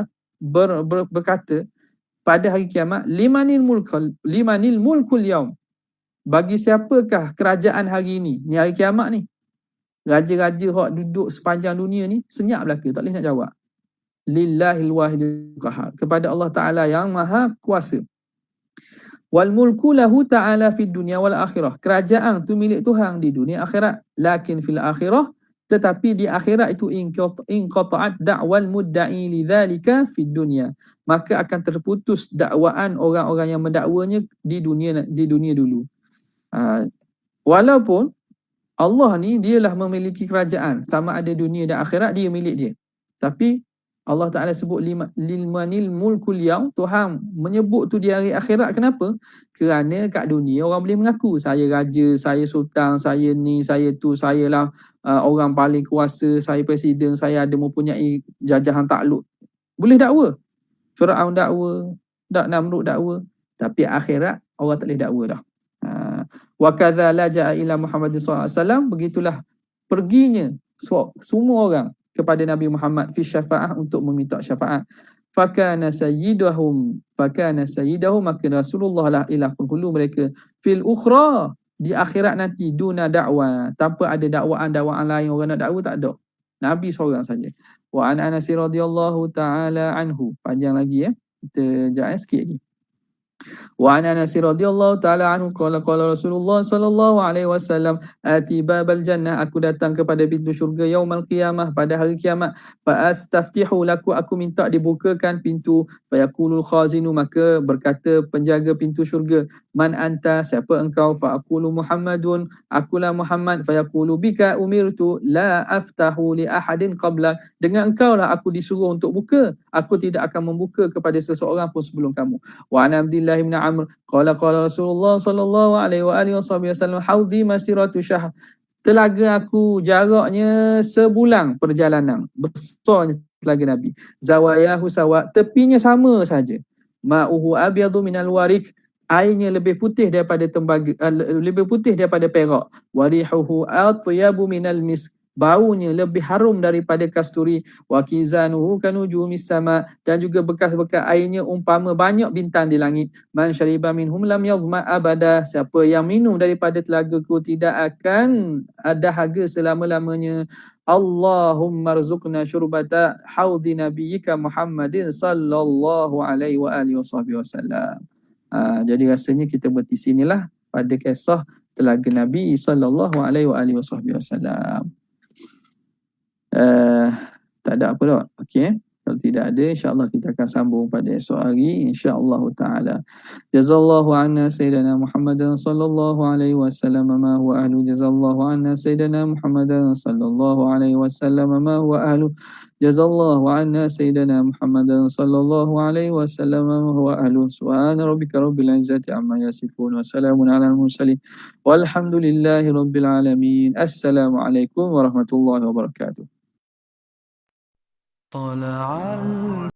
berkata pada hari kiamat, limanil mulkul yaum, bagi siapakah kerajaan hari ini? Ni hari kiamat ni. Raja-raja hak duduk sepanjang dunia ni senyap belaka, tak boleh nak jawab. Lillahil wahidil qahar, kepada Allah Ta'ala yang maha kuasa. Wal mulku lahu ta'ala fid dunya wal akhirah, kerajaan tu milik Tuhan di dunia akhirat. Lakin fil akhirah, tetapi di akhirat itu inqata'at da'wal mudda'i lidzalika fid dunya, maka akan terputus dakwaan orang-orang yang mendakwanya di dunia dulu. Walaupun Allah ni dialah memiliki kerajaan, sama ada dunia dan akhirat dia milik dia, tapi Allah Ta'ala sebut limanil mulkul yaum, Tuhan menyebut tu di hari akhirat. Kenapa? Kerana kat dunia orang boleh mengaku, saya raja, saya sultan, saya ni, saya tu, saya lah orang paling kuasa, saya presiden, saya ada mempunyai jajahan takluk. Boleh dakwa. Fir'aun dakwa, Namrud dakwa. Tapi akhirat orang tak boleh dakwa dah. Wa kadza laja'a ila Muhammad sallallahu alaihi wasallam, begitulah perginya semua orang kepada Nabi Muhammad fi syafaah, untuk meminta syafaat. Fakana sayyidahum, maka Rasulullah lah ialah penghulu mereka, fil ukhra, di akhirat nanti, duna dakwah, tanpa ada dakwaan lain, orang nak dakwa tak ada, Nabi seorang saja. Wa an Anas radhiyallahu taala anhu, panjang lagi kita jangan sikit lagi. وعن أنس رضي الله تعالى عنه قال قال رسول الله صلى الله عليه وسلم آتي باب الجنة, aku datang kepada pintu syurga yaumal qiyamah, pada hari kiamat, fa astaftihu laku, aku minta dibukakan pintu, fa yaqulul khazinu, maka berkata penjaga pintu syurga, man anta, siapa engkau, fa aqulu Muhammadun, akulah Muhammad, fa yaqulu bika umirtu la aftahu li ahadin qablak, dengan engkau lah aku disuruh untuk buka, aku tidak akan membuka kepada seseorang pun sebelum kamu. Wa an Abdullah bin Amr qala qala Rasulullah sallallahu alaihi wa alihi wasallam haudi masiratu syahr, telaga aku jaraknya sebulan perjalanan, besarnya telaga Nabi, zawayahu sawa, tepinya sama saja, ma'uhu abyadu minal warik, airnya lebih putih daripada tembaga, lebih putih daripada perak, warihuhu atyabu minal misk, baunya lebih harum daripada kasturi, wa kizanuhu kanujumis sama, dan juga bekas-bekas airnya umpama banyak bintang di langit. Man syariba minhum lam yadhma abada, siapa yang minum daripada telagaku tidak akan ada haga selama-lamanya. Allahumma rzuqna syurbata haudi nabiyyika Muhammadin sallallahu alaihi wa alihi wasallam. Jadi rasanya kita berhenti sinilah pada kisah telaga Nabi sallallahu alaihi wa alihi wasallam. Tak ada apa dah. Okey. Kalau tidak ada, insya-Allah kita akan sambung pada esok hari, insya-Allah taala. Jazallahu anna sayyidina Muhammadan sallallahu alaihi wasallam ma huwa ahlu. Jazallahu anna sayyidina Muhammadan sallallahu alaihi wasallam ma huwa ahlu. Jazallahu anna sayyidina Muhammadan sallallahu alaihi wasallam ma huwa ahlu. Subhana rabbika rabbil izzati amma yasifun wa salamun alal mursalin. Walhamdulillahi rabbil alamin. Assalamualaikum warahmatullahi wabarakatuh. طلع